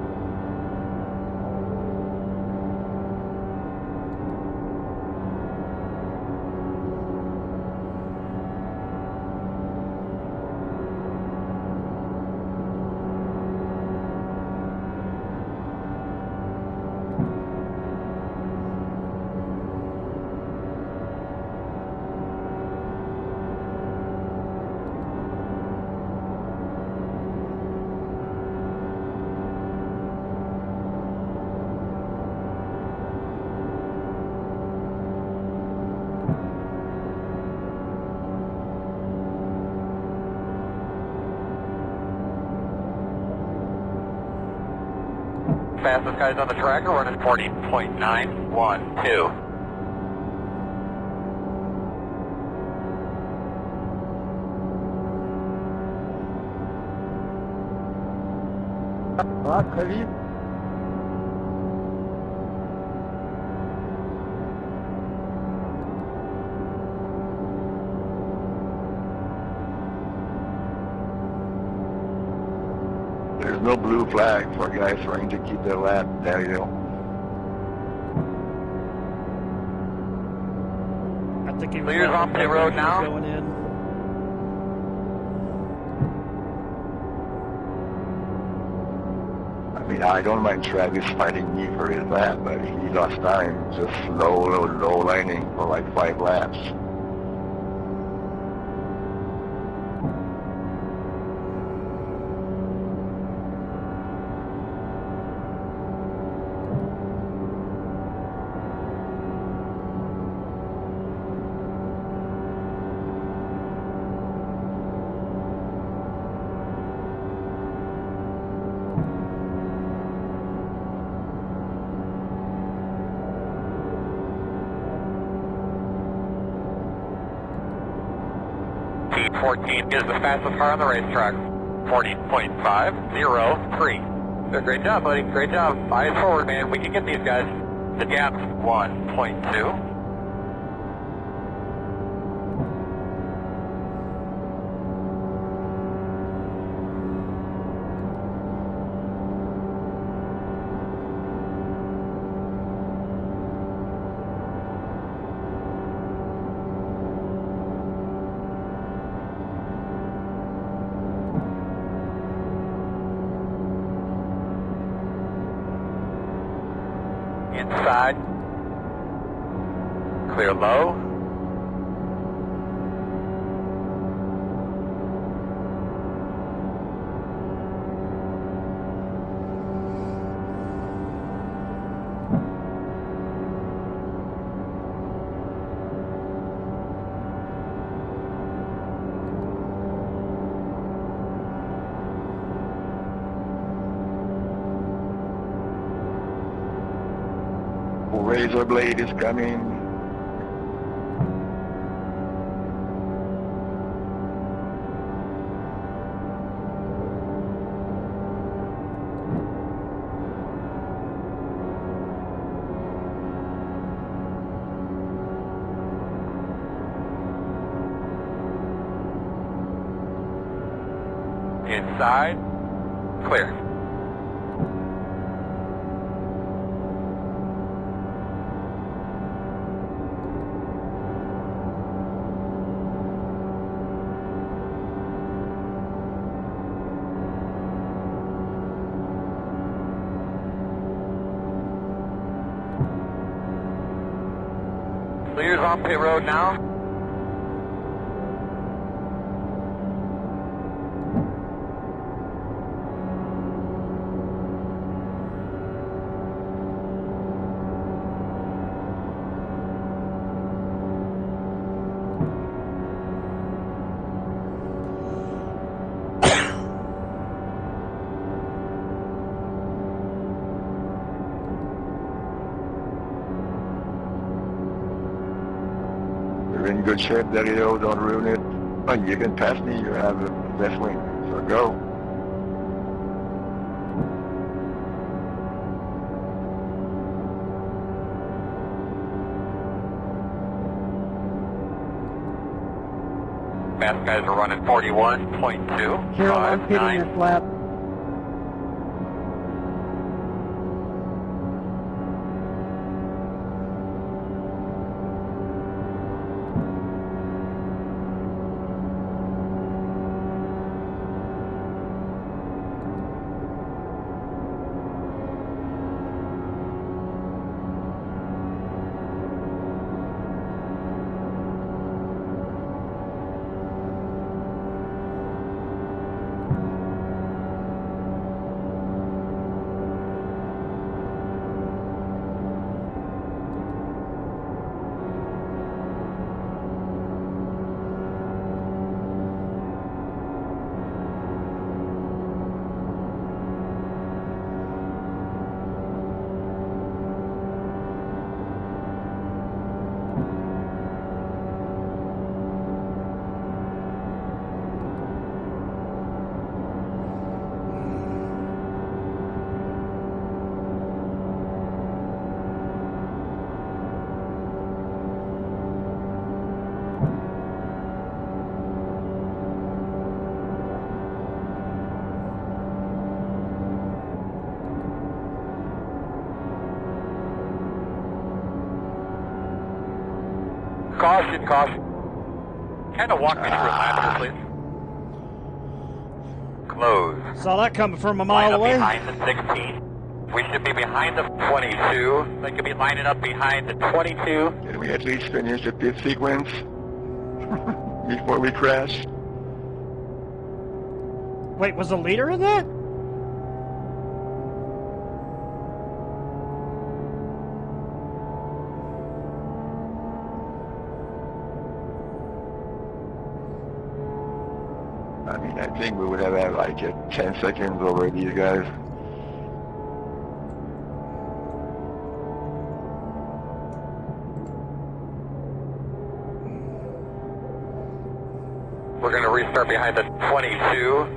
Fastest guys on the track are running 40.912. Très vite. There's no blue flag for guys trying to keep their lap, Daniel. I think he was Leaders on pit road now. going in. I mean, I don't mind Travis fighting me for his lap, but he lost time just low lining for like 5 laps. T14 is the fastest car on the racetrack. 40.503. Great job, buddy. Great job. Eyes forward, man. We can get these guys. The gap's 1.2. Inside. Clear low. Razor blade is coming. Inside. Clear. Leaders on pit road now. in good shape, Dario. Don't ruin it. Oh, you can pass me. You have the left wing. So go. Fast guys are running 41.2. Carol, I'm pitting this lap. Caution, caution. Kind of walk me through a lap here, please. Close. Saw that coming from a Line mile up away. behind the 16. We should be behind the 22. They could be lining up behind the 22. Can we at least finish the pit sequence before we crash? Wait, was the leader in that? I mean, I think we would have had like 10 seconds over these guys. We're going to restart behind the 22.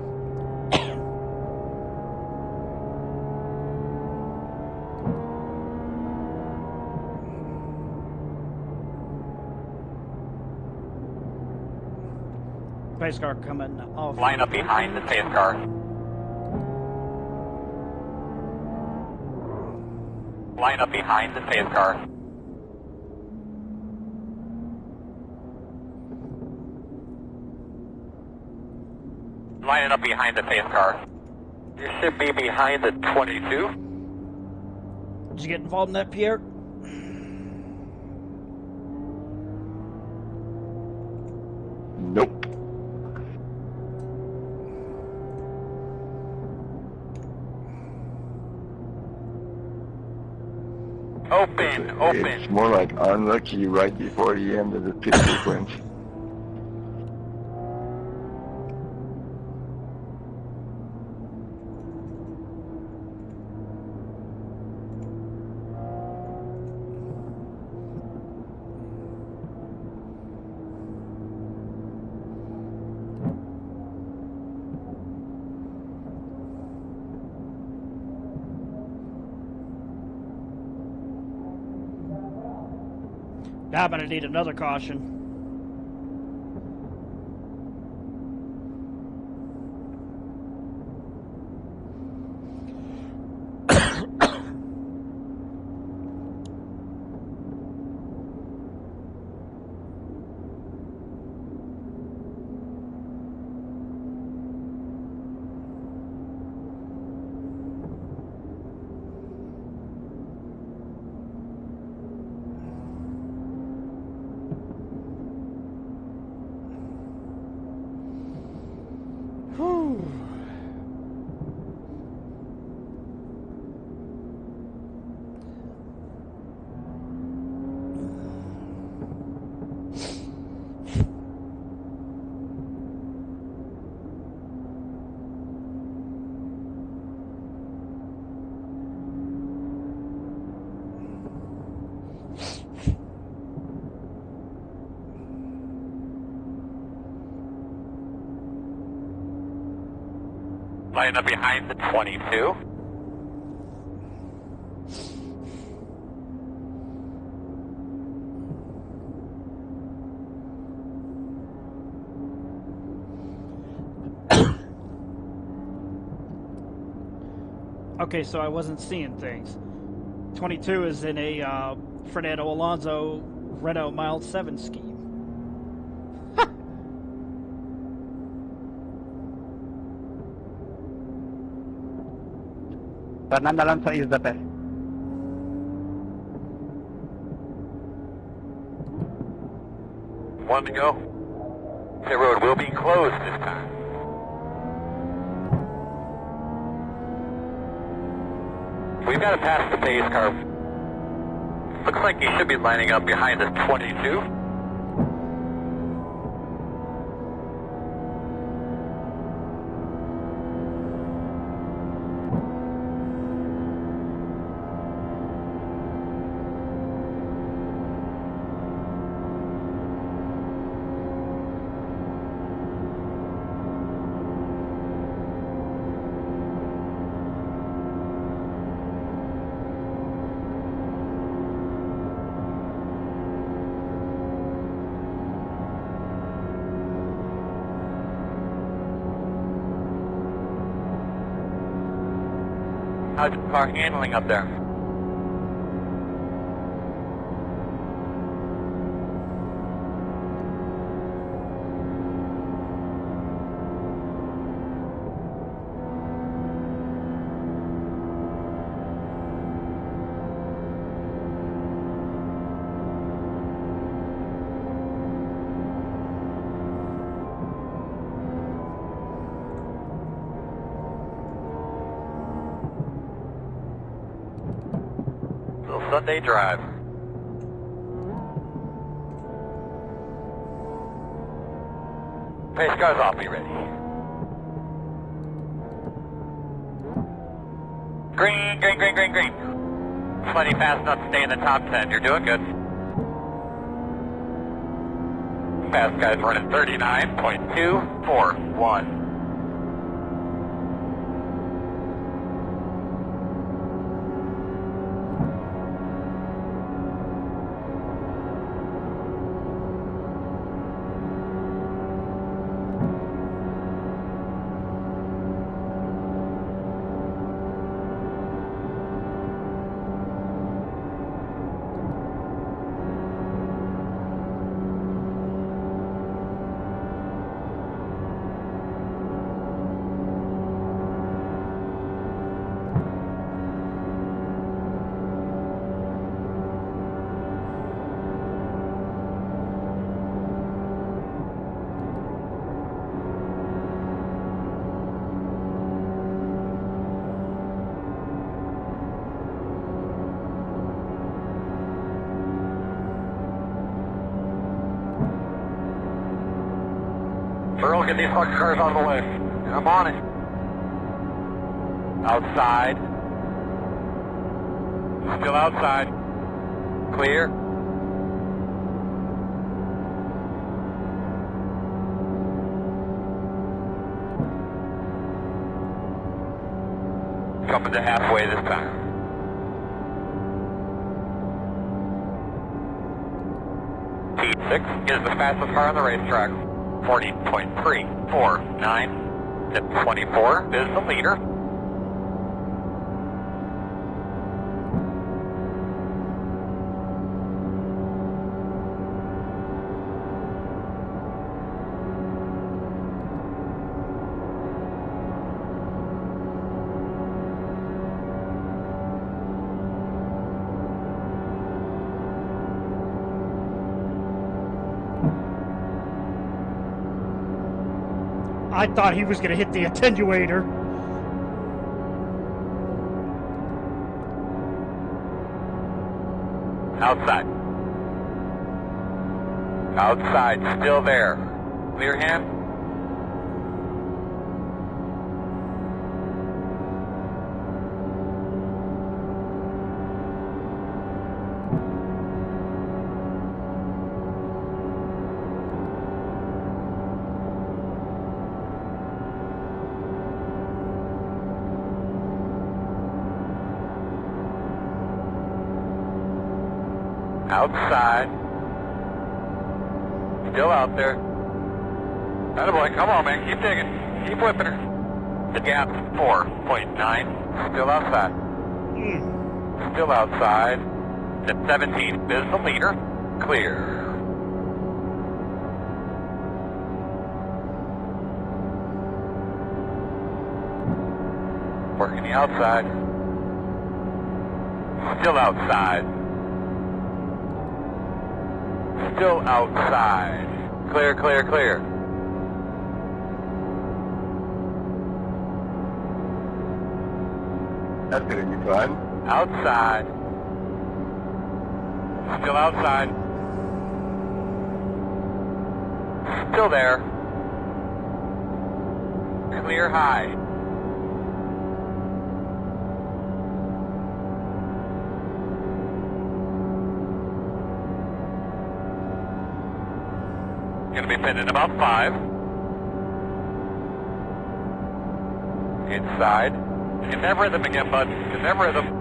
Pace car coming off. Line up behind the pace car. Line up behind the pace car. Lining up behind the pace car. You should be behind the 22. Did you get involved in that, Pierre? Nope. Open. It's more like unlucky right before the end of the pit sequence. Now I'm going to need another caution. line up behind the 22. Okay, so I wasn't seeing things. 22 is in a Fernando Alonso Renault Mild 7 scheme. Fernando Alonso is the best. One to go. The road will be closed this time. We've got to pass the pace car. Looks like he should be lining up behind the 22. How's your car handling up there? Sunday drive. Pace car's off, be ready. Green, green, green, green, green. Plenty fast enough to stay in the top 10. You're doing good. Fast guy's running 39.241. Earl, get these fucking cars out of the way. I'm on it. Outside. Still outside. Clear. Coming to halfway this time. T6 is the fastest car on the racetrack. 40.349. Tip 24 is the leader. I thought he was going to hit the attenuator. Outside. Outside, still there. Clear hand. outside. Still out there. Attaboy, come on, man. Keep digging. Keep whipping her. The gap's 4.9. Still outside. Still outside. The 17th is the leader. Clear. Working the outside. Still outside. Still outside. Clear, clear, clear. That's gonna be fun. Outside. Still outside. Still there. Clear high. Gonna be pitting about 5. Inside. Get that rhythm again, bud. Get that rhythm.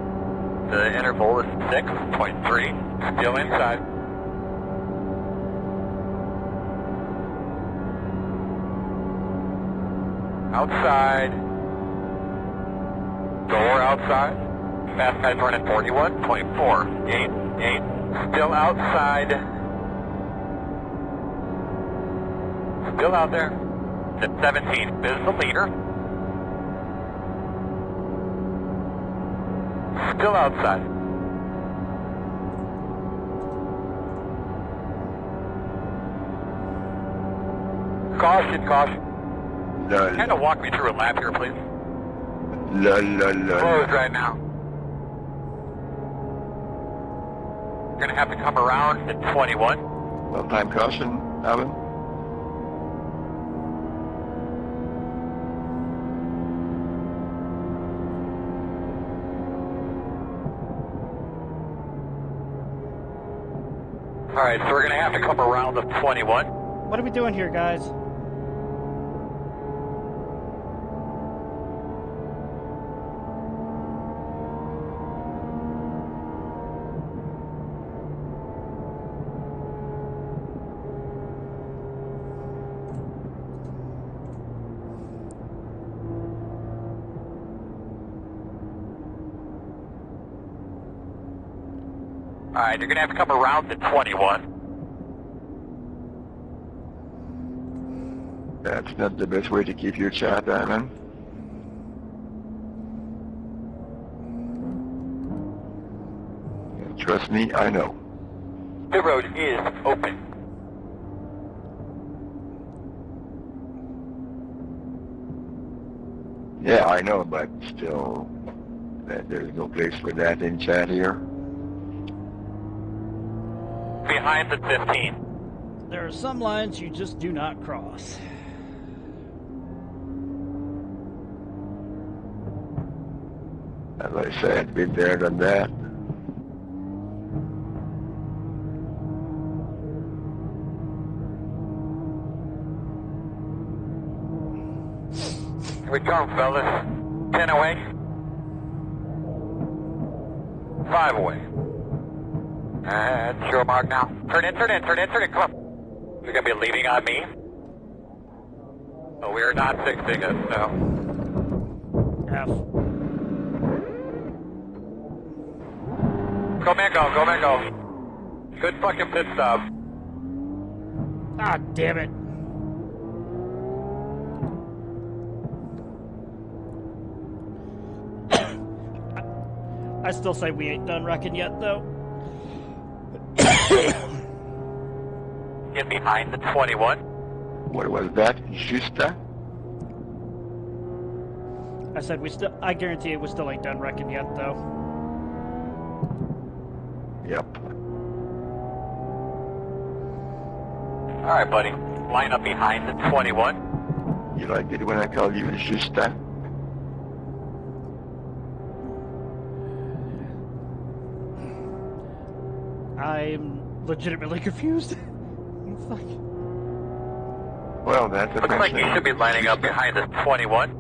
The interval is 6.3. Still inside. Outside. Door outside. Fast guy's running 41.4. 8. Still outside. Still out there. The 17th is the leader. Still outside. Caution, caution. Kind of walk me through a lap here, please. Closed right now. You're going to have to come around at 21. Well, time caution, Alvin. All right, so we're going to have to come around the 21. What are we doing here, guys? All right, you're going to have to come around the 21. That's not the best way to keep your chat, Alvin. Trust me, I know. The road is open. Yeah, I know, but still, there's no place for that in chat here. Behind the 15. There are some lines you just do not cross. As I said, been there, done that. Here we come, fellas. 10 away. 5 away. That's your mark now. Turn in. Come on. You're going to be leaning on me. Oh, we are not fixing it, so. F. Go, man, go. Good fucking pit stop. Ah, damn it. I still say we ain't done wrecking yet, though. Get behind the 21. What was that? Justa? I said I guarantee we still ain't done wrecking yet, though. Yep. All right, buddy. Line up behind the 21. You like it when I call you Justa? I'm legitimately confused. It's like... Well, that's Looks like you should be lining up behind the 21.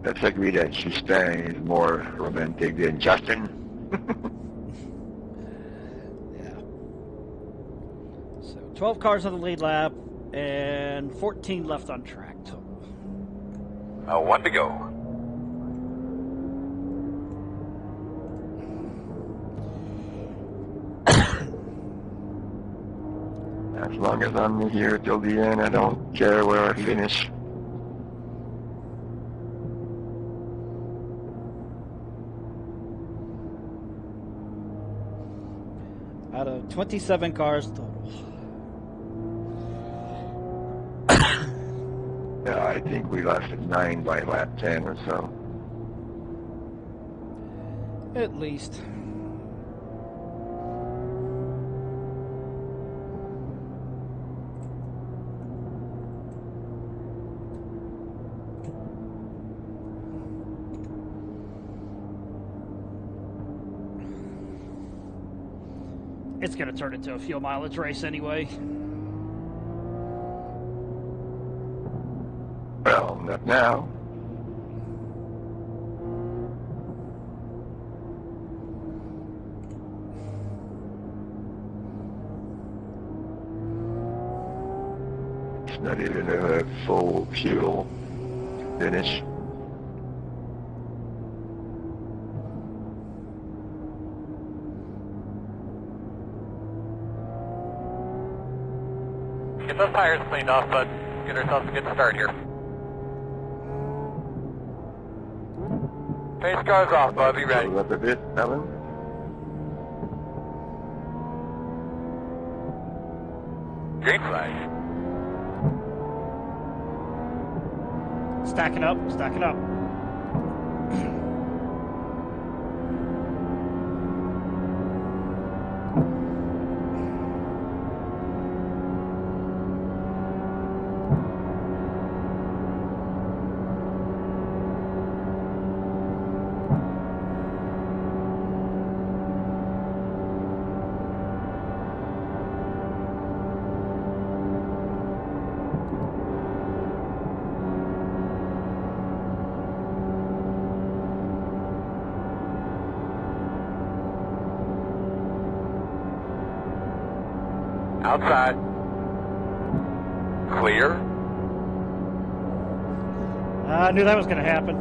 let's agree that Stan is more romantic than Justin. Yeah. So 12 cars on the lead lap and 14 left on track total. 1 to go. As long as I'm here till the end, I don't care where I finish. Out of 27 cars total. Yeah, I think we lasted 9 by lap 10 or so. At least. It's going to turn into a fuel mileage race anyway. Well, not now. It's not even a full fuel finish. Get those tires cleaned off, bud. Get ourselves a good start here. Pace cars off, bud. Be ready. Close up a bit, Alan. Green flag. Stacking up, stacking up. Outside. Clear. I knew that was going to happen.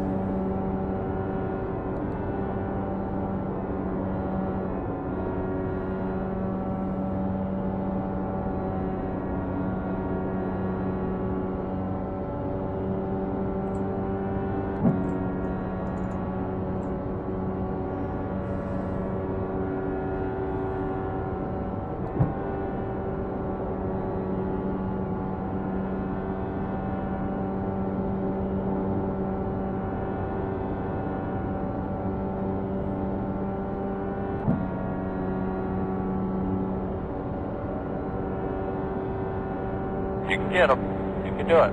You can get them. You can do it.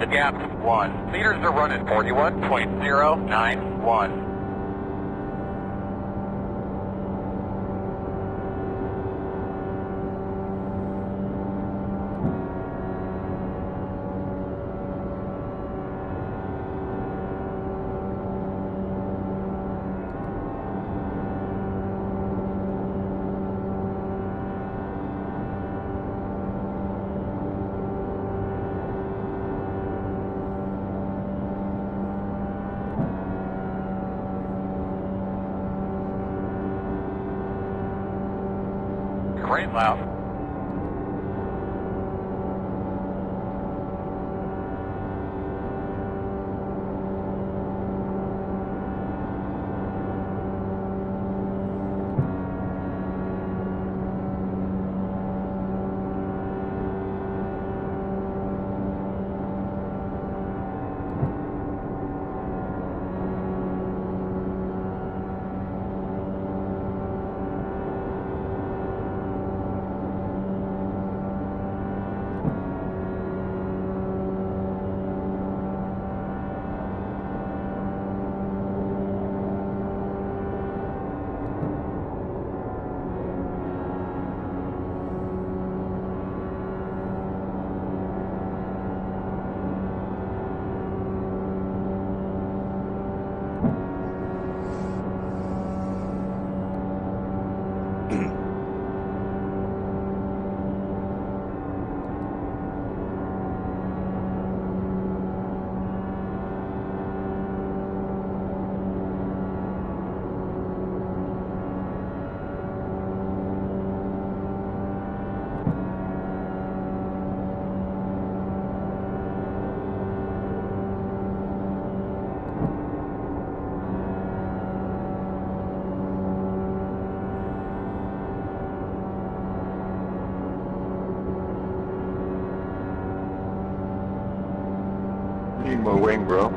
The gap's 1. Leaders are running 41.091. Great lap. Need more wing, bro.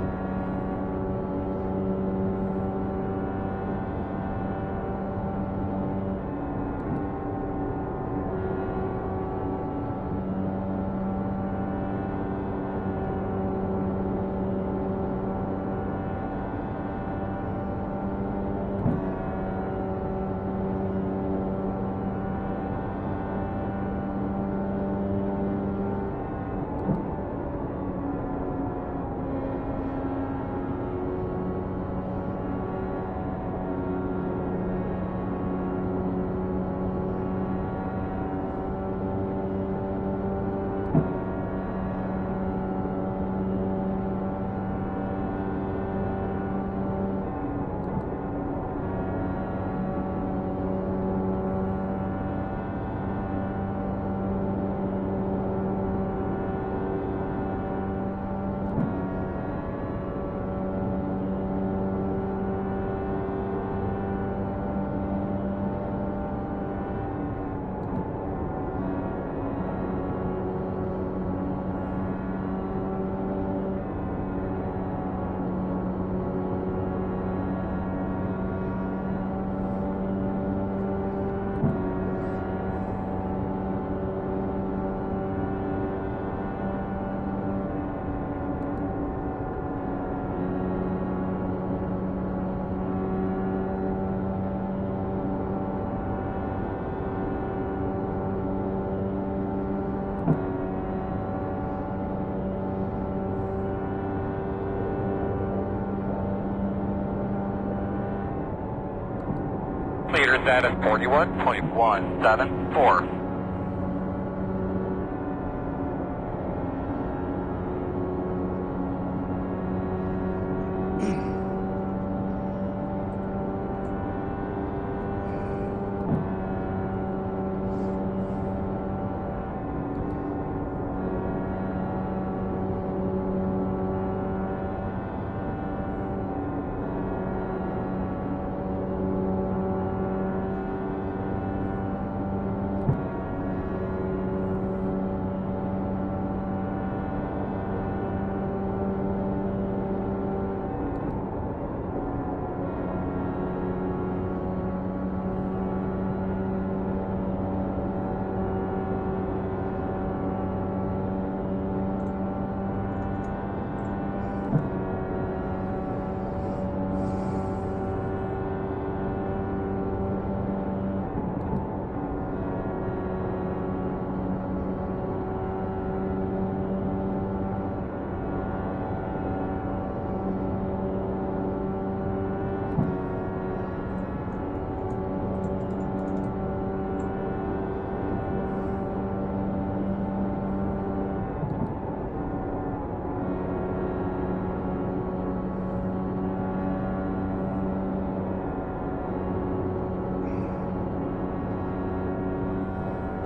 Leader status 41.174.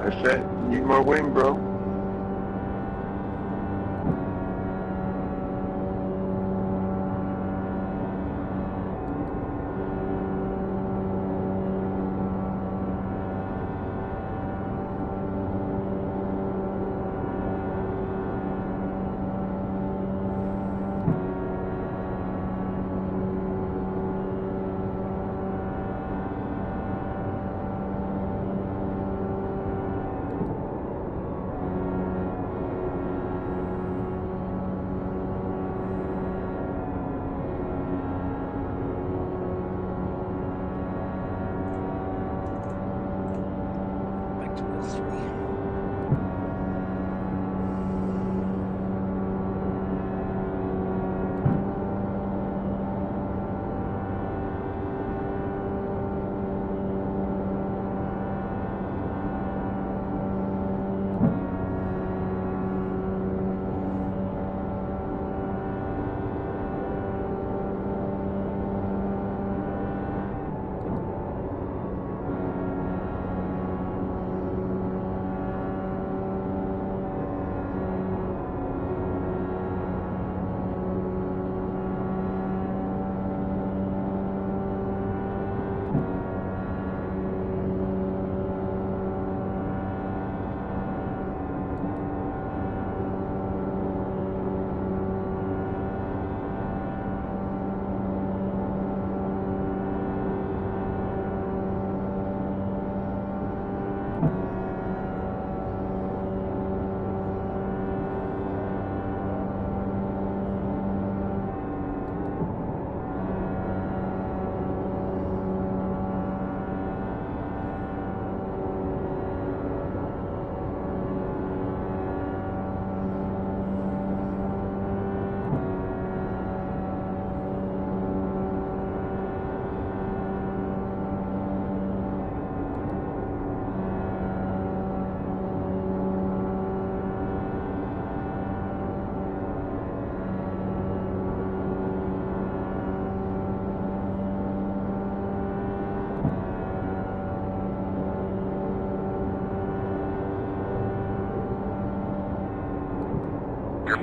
That's it. Need more wing, bro.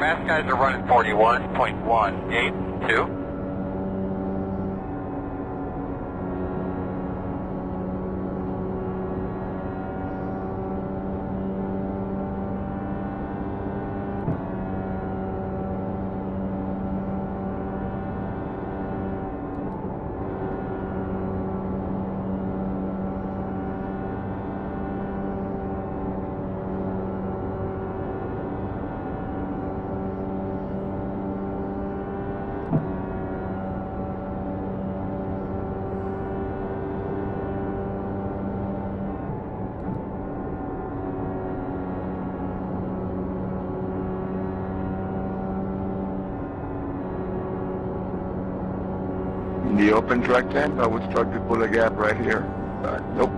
Fast guys are running 41.182. In the open track tent, I would start to pull a gap right here, but nope.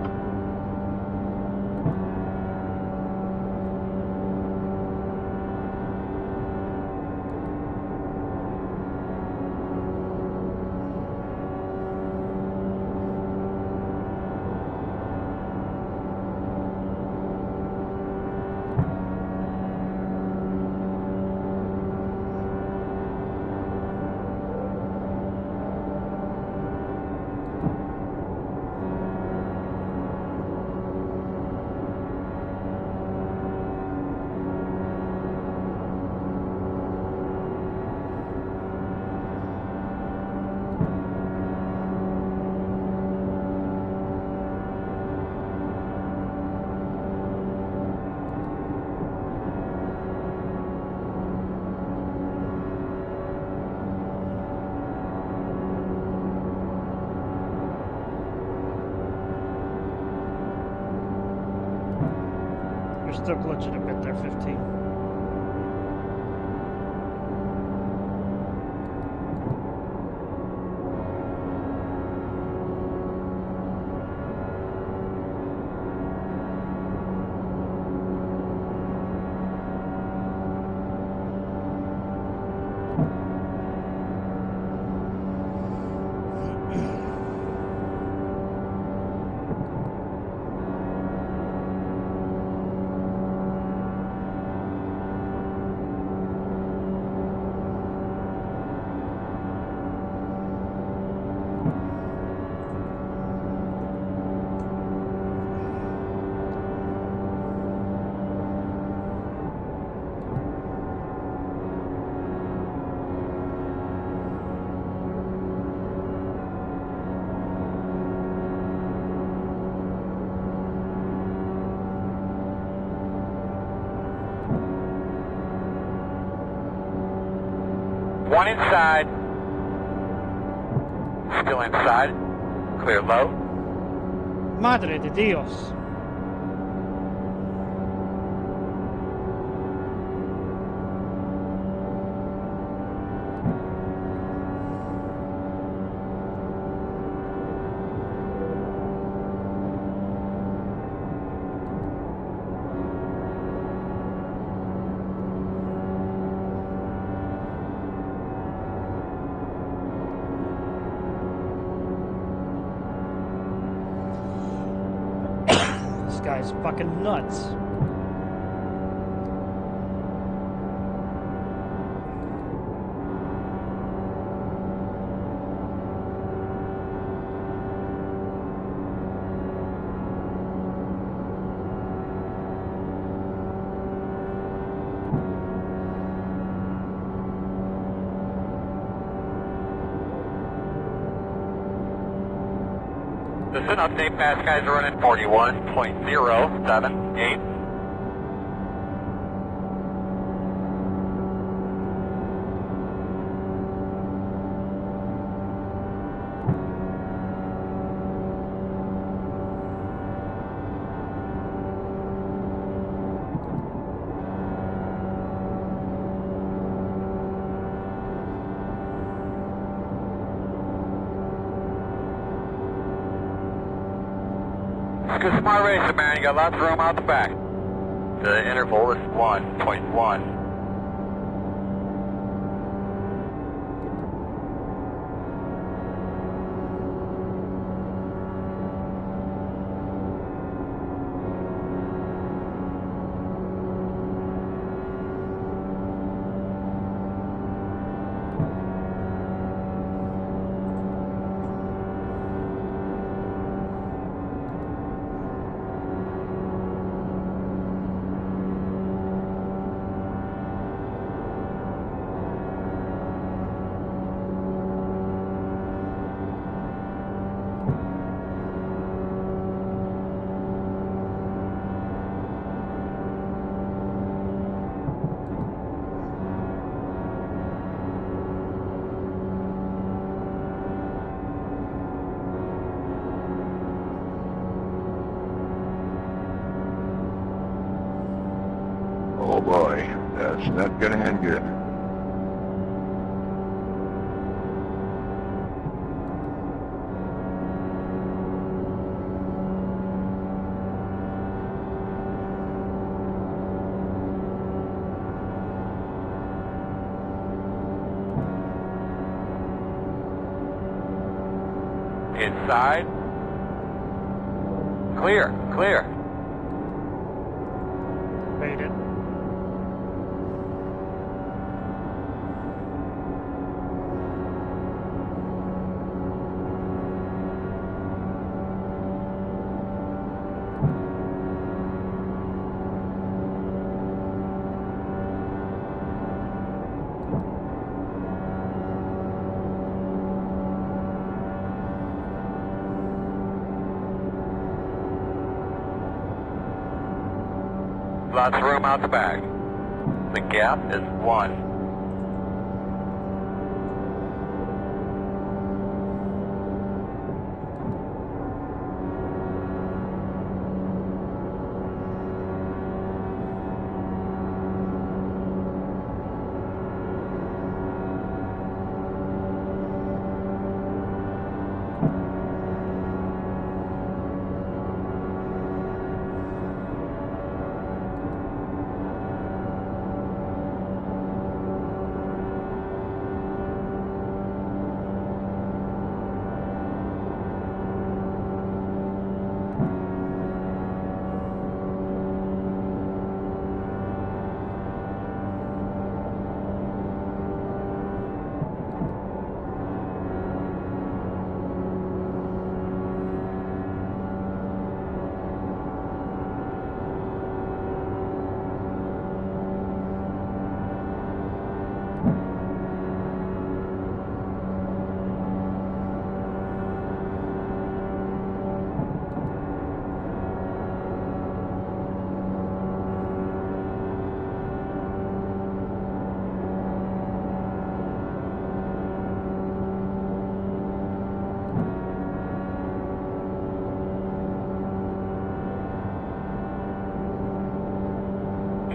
You're still glitching a bit there, 15. One inside. Still inside. Clear low. Madre de Dios. This guy's fucking nuts. This is an update. Fast guys are running 41.078. It's a smart racing, man. You got lots of room out the back. The interval is 1.1. boy, that's not gonna end good. Inside. Clear, clear. Made it. Lots of room out the back. The gap is 1.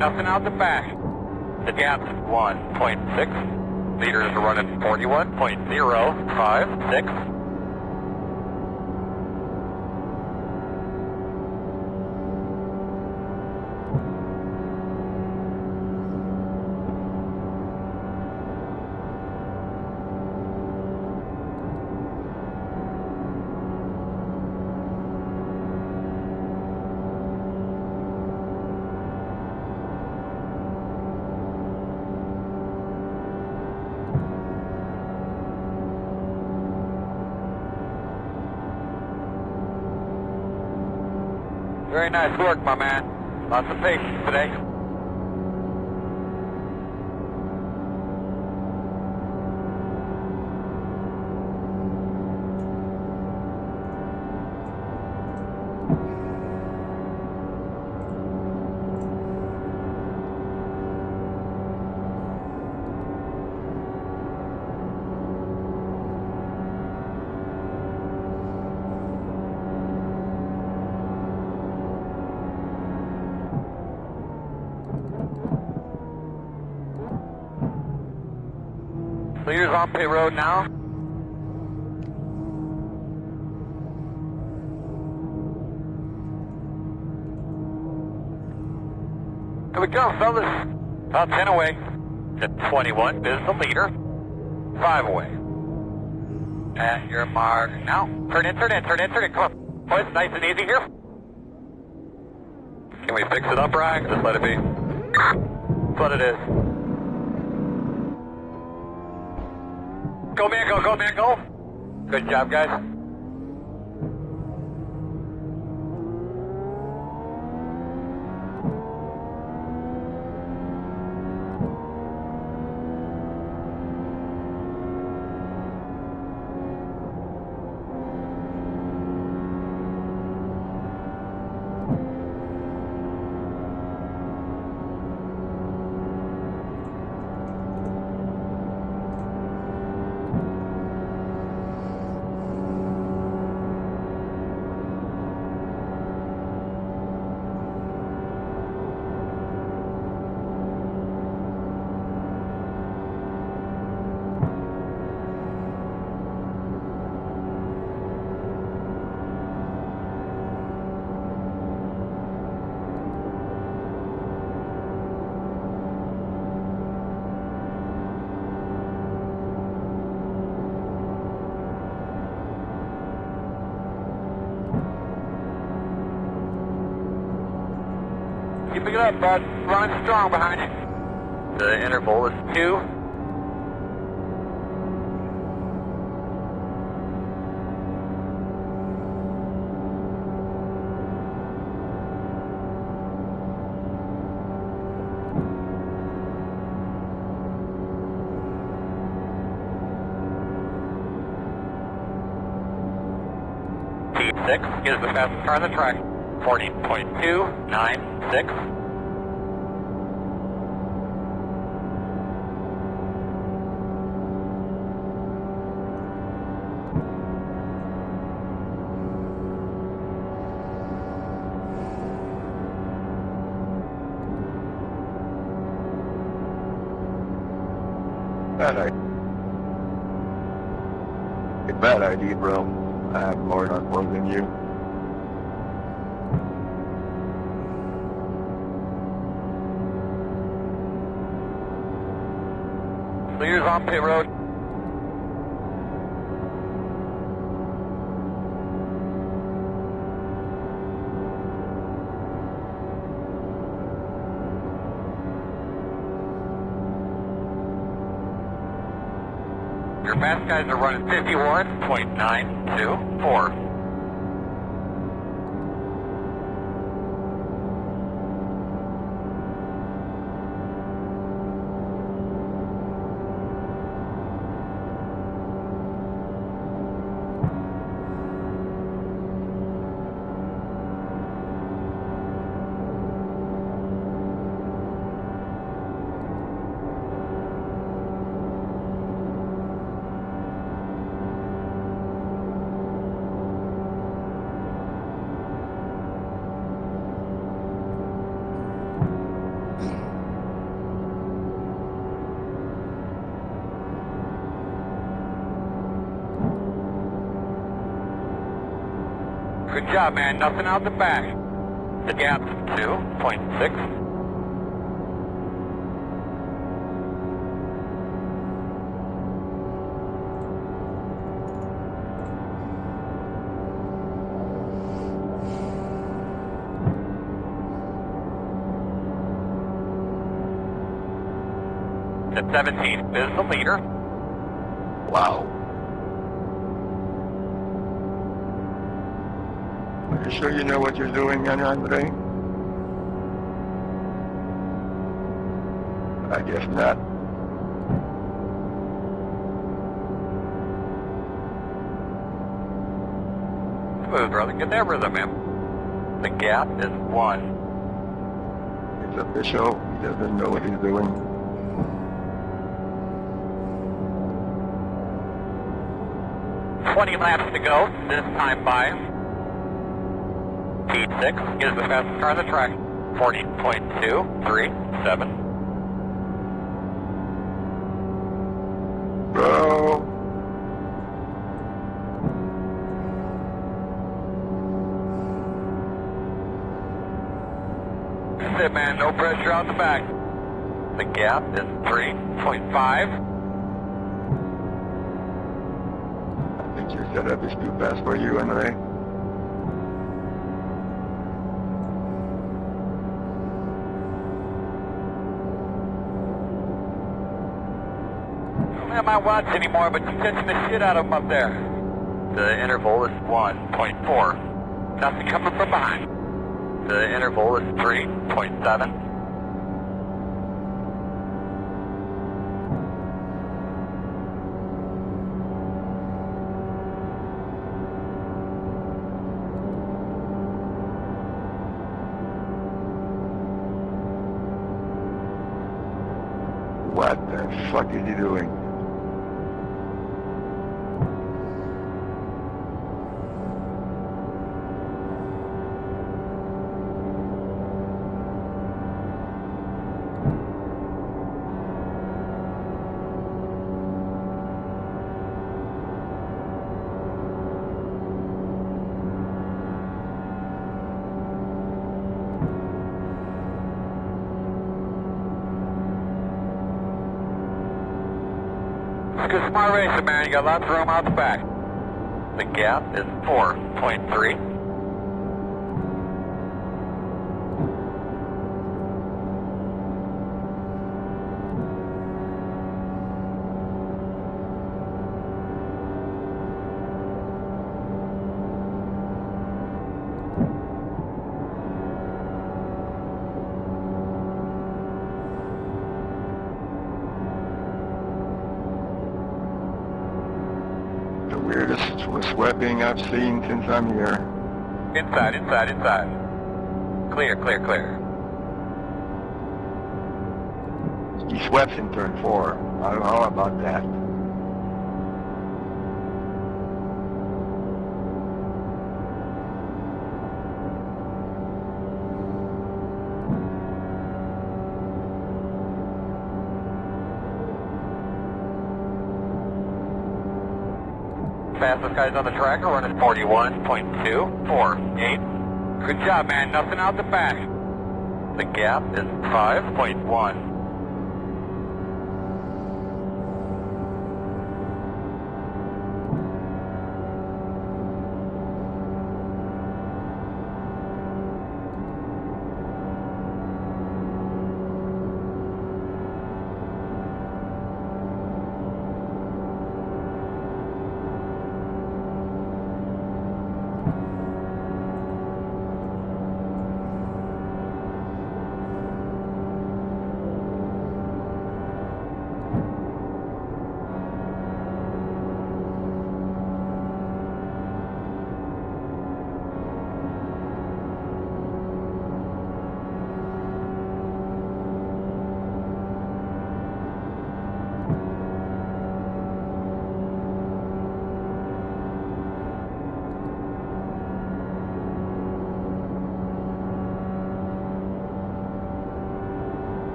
Nothing out the back. The gap's 1.6. Leaders are running 41.056. Very nice work, my man. Lots of patience today. Leaders on pit road now. Here we go, fellas. About 10 away. To 21 is the leader. 5 away. At your mark now. Turn in, turn in, turn in, turn in. Come on. Boys, nice and easy here. Can we fix it up, Ryan? Just let it be. That's what it is. Go, man, go, go, man, go. Good job, guys. Keeping it up, bud. Running strong behind you. The interval is 2. T6 is the fastest car on the track. 40.296. Bad idea, bro. I have more on than you. Leaders on pit road. Your fast guys are running 51.924. Good job, man. Nothing out the back. The gap's 2.6. The 17th is the leader. Wow. Are you sure you know what you're doing, Andre? I guess not. Smooth, brother. Get that rhythm in. The gap is 1. It's official. He doesn't know what he's doing. Laps to go. This time by T6 is the fastest car on the track. 40.237. Bro. That's it, man. No pressure out the back. The gap is 3.5. I think your setup is too fast for you, Andre. I don't have my watch anymore, but you're catching the shit out of them up there. The interval is 1.4. Nothing coming from behind. The interval is 3.7. What the fuck is he doing? Good smart racing, man. You got lots of room out the back. The gap is 4.3. sweeping I've seen since I'm here. Inside, inside, inside. Clear, clear, clear. He sweeps in turn 4. I don't know about that. Fastest guys on the track are running 41.248. Good job, man. Nothing out the back. The gap is 5.1.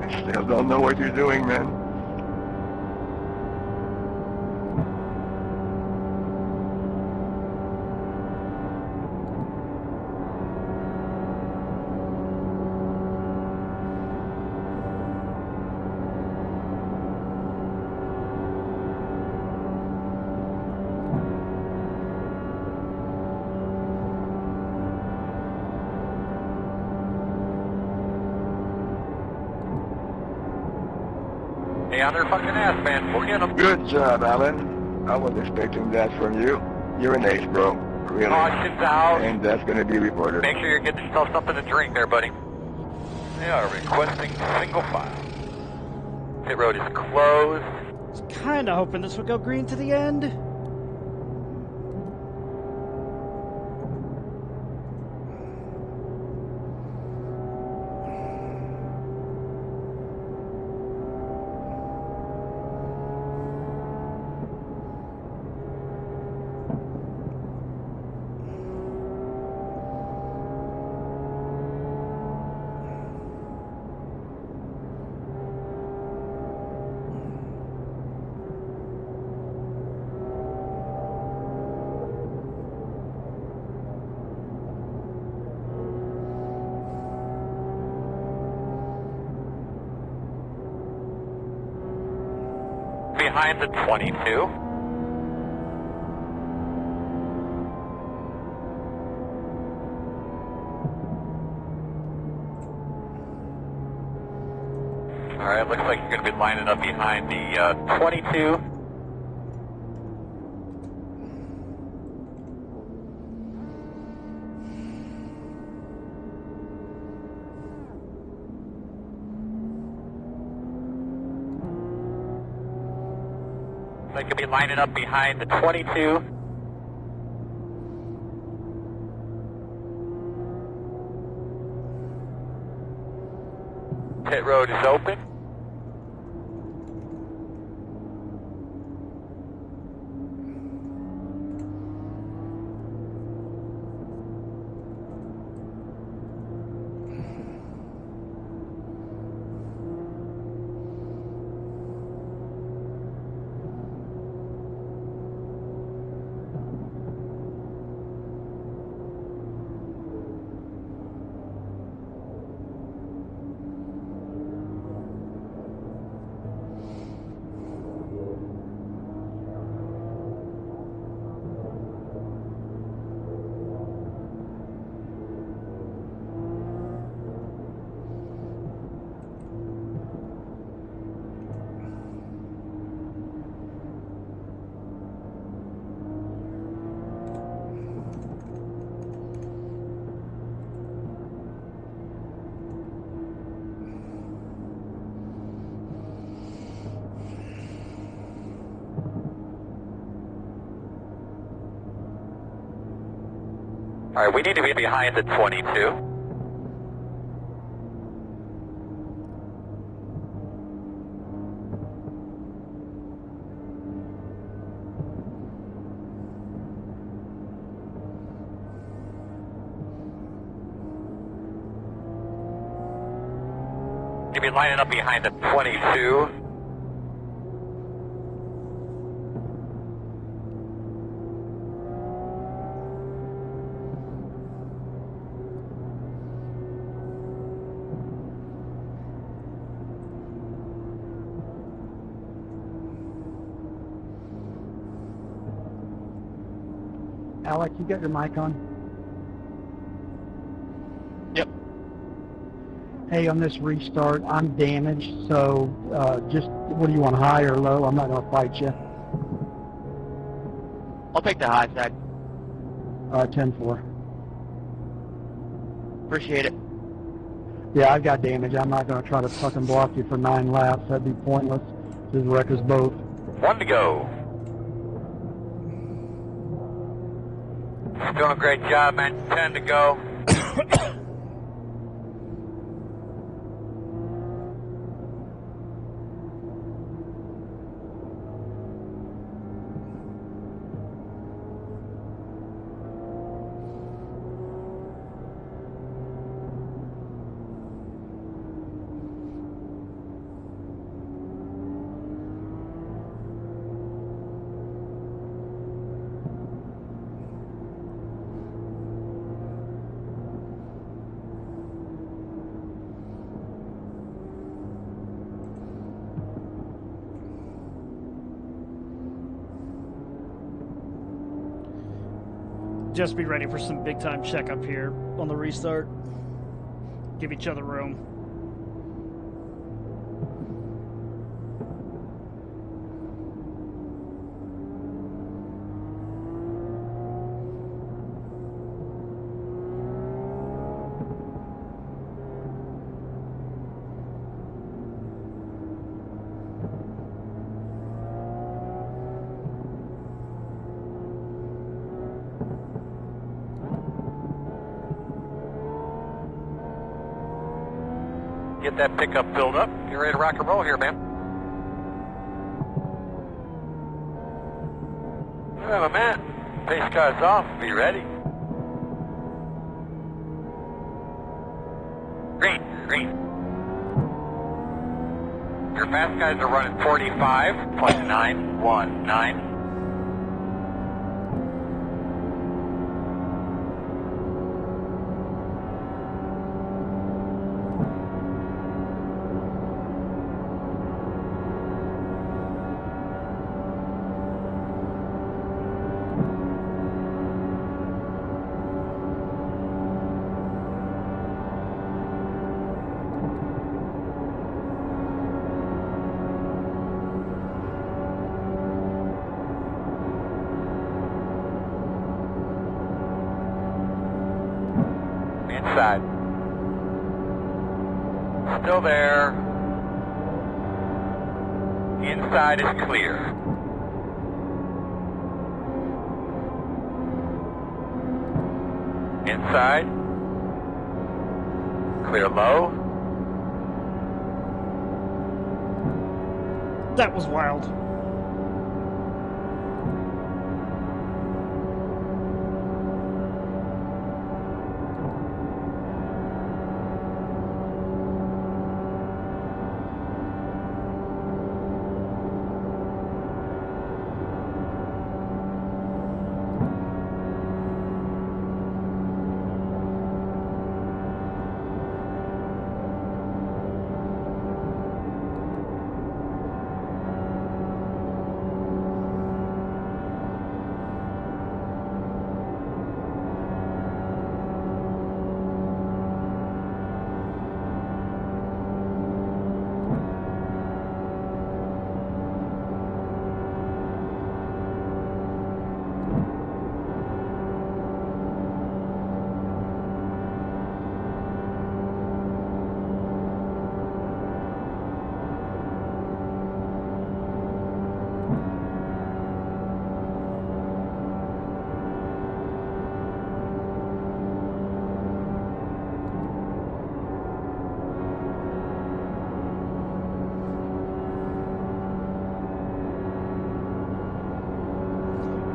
Still don't know what you're doing, man. Stay on their fucking ass, man. Forget them. Good job, Alan. I wasn't expecting that from you. You're an ace, bro. Really. Caution's out. And that's going to be reported. Make sure you're getting yourself something to drink there, buddy. They are requesting single file. Pit road is closed. I was kind of hoping this would go green to the end. Behind the 22. Alright, looks like you're going to be lining up behind the 22. They could be lining up behind the 22. Pit road is open. All right, we need to be behind the 22. You'll be lining up behind the 22. Alec, you got your mic on? Yep. Hey, on this restart, I'm damaged, so just, what do you want, high or low? I'm not going to fight you. I'll take the high side. 10-4. Appreciate it. Yeah, I've got damage. I'm not going to try to fucking block you for 9 laps. That'd be pointless. Just wreck us both. 1 to go. Doing a great job, man. 10 to go. Just be ready for some big time checkup here on the restart. Give each other room. Get that pickup filled up. Get ready to rock and roll here, man. You have a man. Pace car's off. Be ready. Green, green. Your fast guys are running 45.919. Inside. Still there. Inside is clear. Inside. Clear low. That was wild.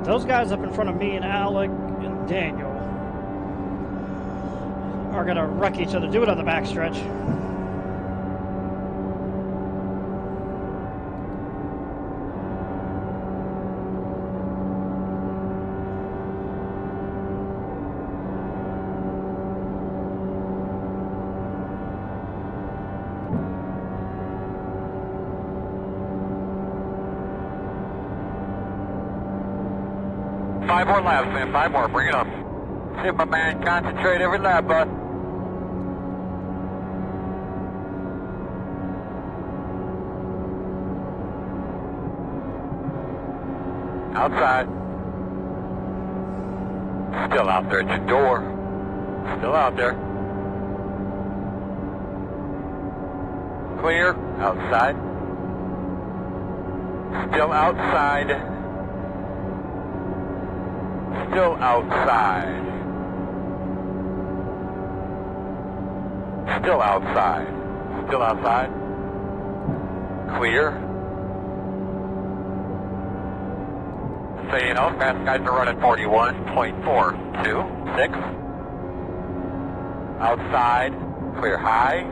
Those guys up in front of me and Alec and Daniel are going to wreck each other. Do it on the backstretch. Five more laps, man. 5 more. Bring it up. See my man. Concentrate every lap, bud. Outside. Still out there at your door. Still out there. Clear. Outside. Still outside. Still outside. Still outside. Still outside. Clear. So you know, fast guys are running 41.426. Outside. Clear high.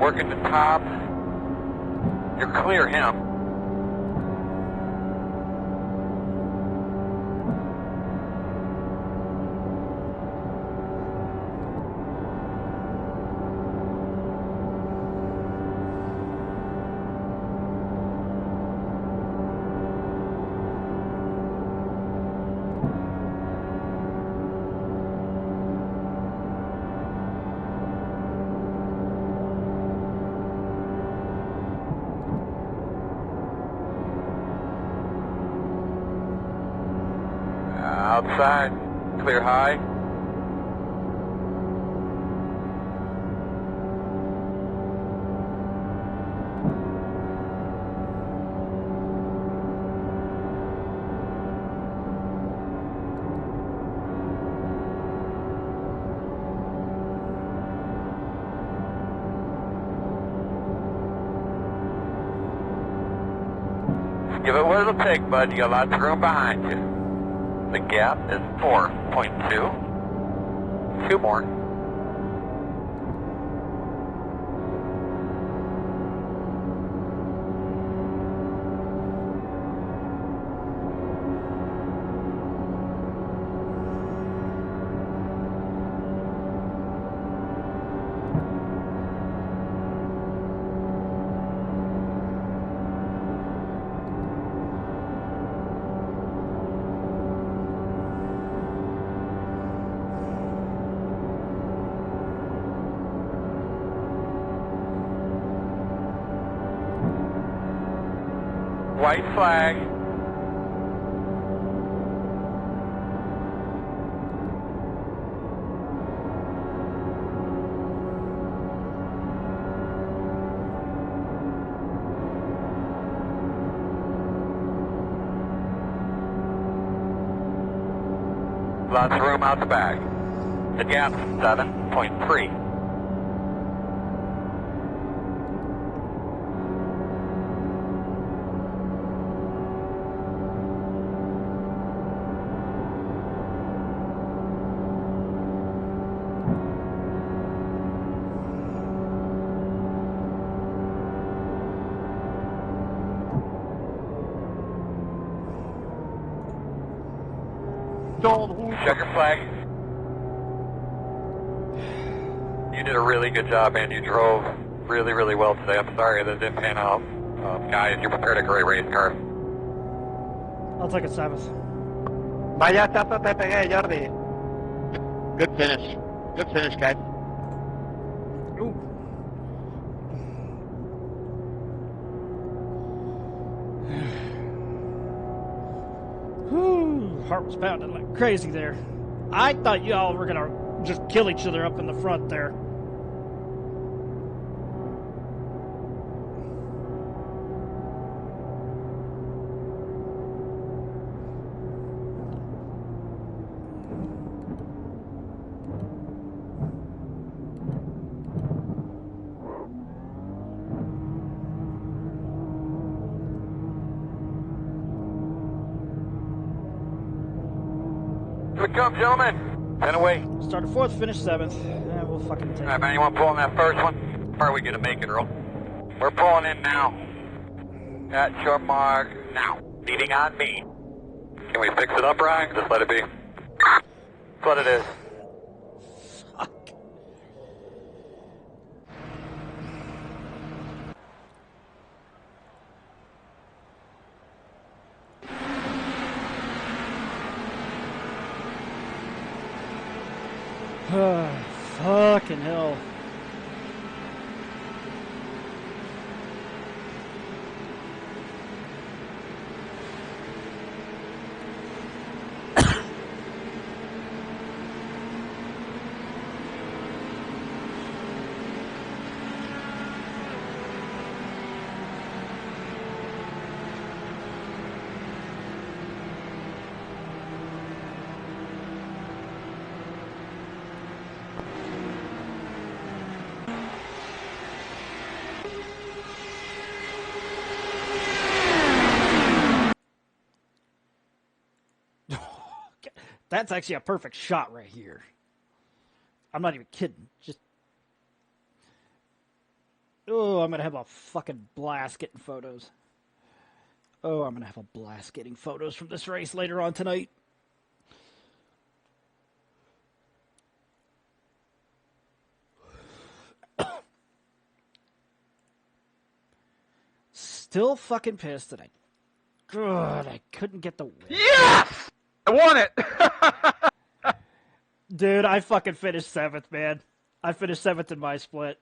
Working the top. You're clear him. Outside, clear high. Give it what it'll take, bud. You got lots of room behind you. The gap is 4.2. 2 more. White flag. Lots of room out the back. The gap's 7.3. Checker flag. You did a really good job, man. You drove really, really well today. I'm sorry that it didn't pan out. Guys, you prepared a great race car. I'll take a 7. Vaya tapa te pegué, Jordi. Good finish. Good finish, guys. Ooh. Whew, heart was pounding like crazy there. I thought y'all were gonna just kill each other up in the front there. Go, gentlemen. 10 away. Started 4th, finished 7th. We'll fucking take All right, it. man, you want to pull on that first one? Or are we going to make it, Earl? We're pulling in now. At your mark now. Leading on me. Can we fix it up, Ryan? Just let it be. That's what it is. Fuck. Fucking hell. That's actually a perfect shot right here. I'm not even kidding. Just, oh, I'm going to have a fucking blast getting photos. Oh, I'm going to have a blast getting photos from this race later on tonight. Still fucking pissed that I couldn't get the win. Yes! I won it! Dude, I fucking finished 7th, man. I finished 7th in my split.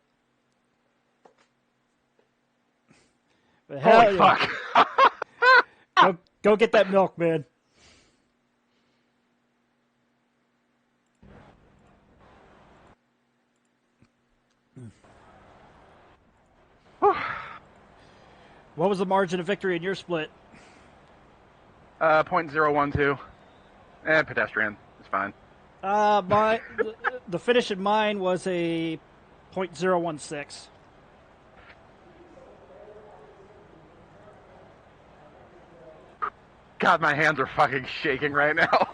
But Holy yeah. fuck. Go get that milk, man. What was the margin of victory in your split? 0.012. And pedestrian. It's fine. The finish in mine was a .016. God, my hands are fucking shaking right now.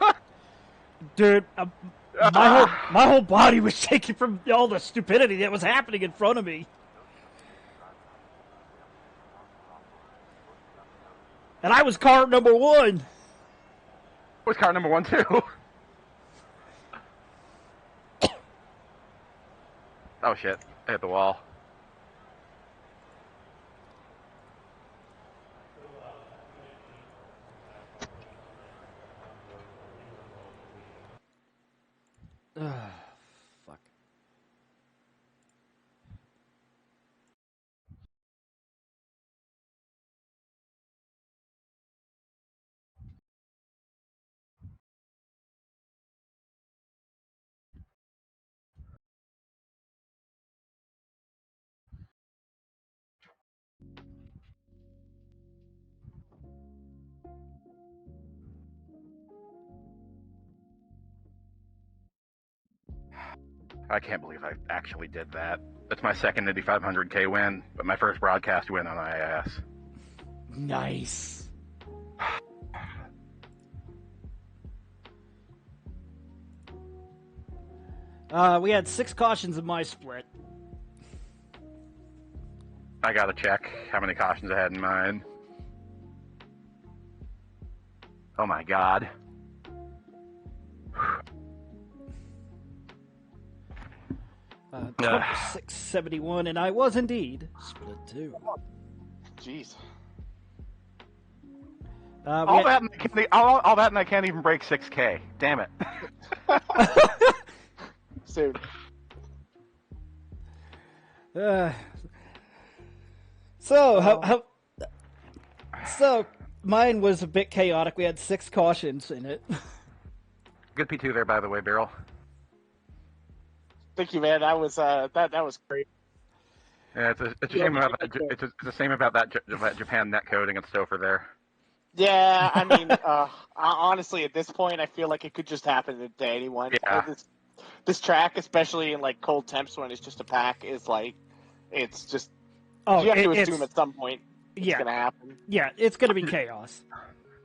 Dude, my whole body was shaking from all the stupidity that was happening in front of me. And I was car number 1. Was car number 1 too? Oh shit! I hit the wall. Fuck. I can't believe I actually did that. That's my second Indy 500K win, but my first broadcast win on IAS. Nice. We had 6 cautions in my split. I gotta check how many cautions I had in mine. Oh my god. 671, and I was indeed split 2. Jeez. All that and I can't even break 6K. Damn it. Soon. So mine was a bit chaotic. We had 6 cautions in it. Good P2 there, by the way, Beryl. Thank you, man. That was was great. Yeah, it's a shame about that. It's a shame about that Japan net coding and Stouffer there. Yeah, I mean, honestly, at this point, I feel like it could just happen to anyone. Yeah. This track, especially in like cold temps when it's just a pack, is like, it's just you have to assume at some point it's gonna happen. Yeah, it's gonna be chaos.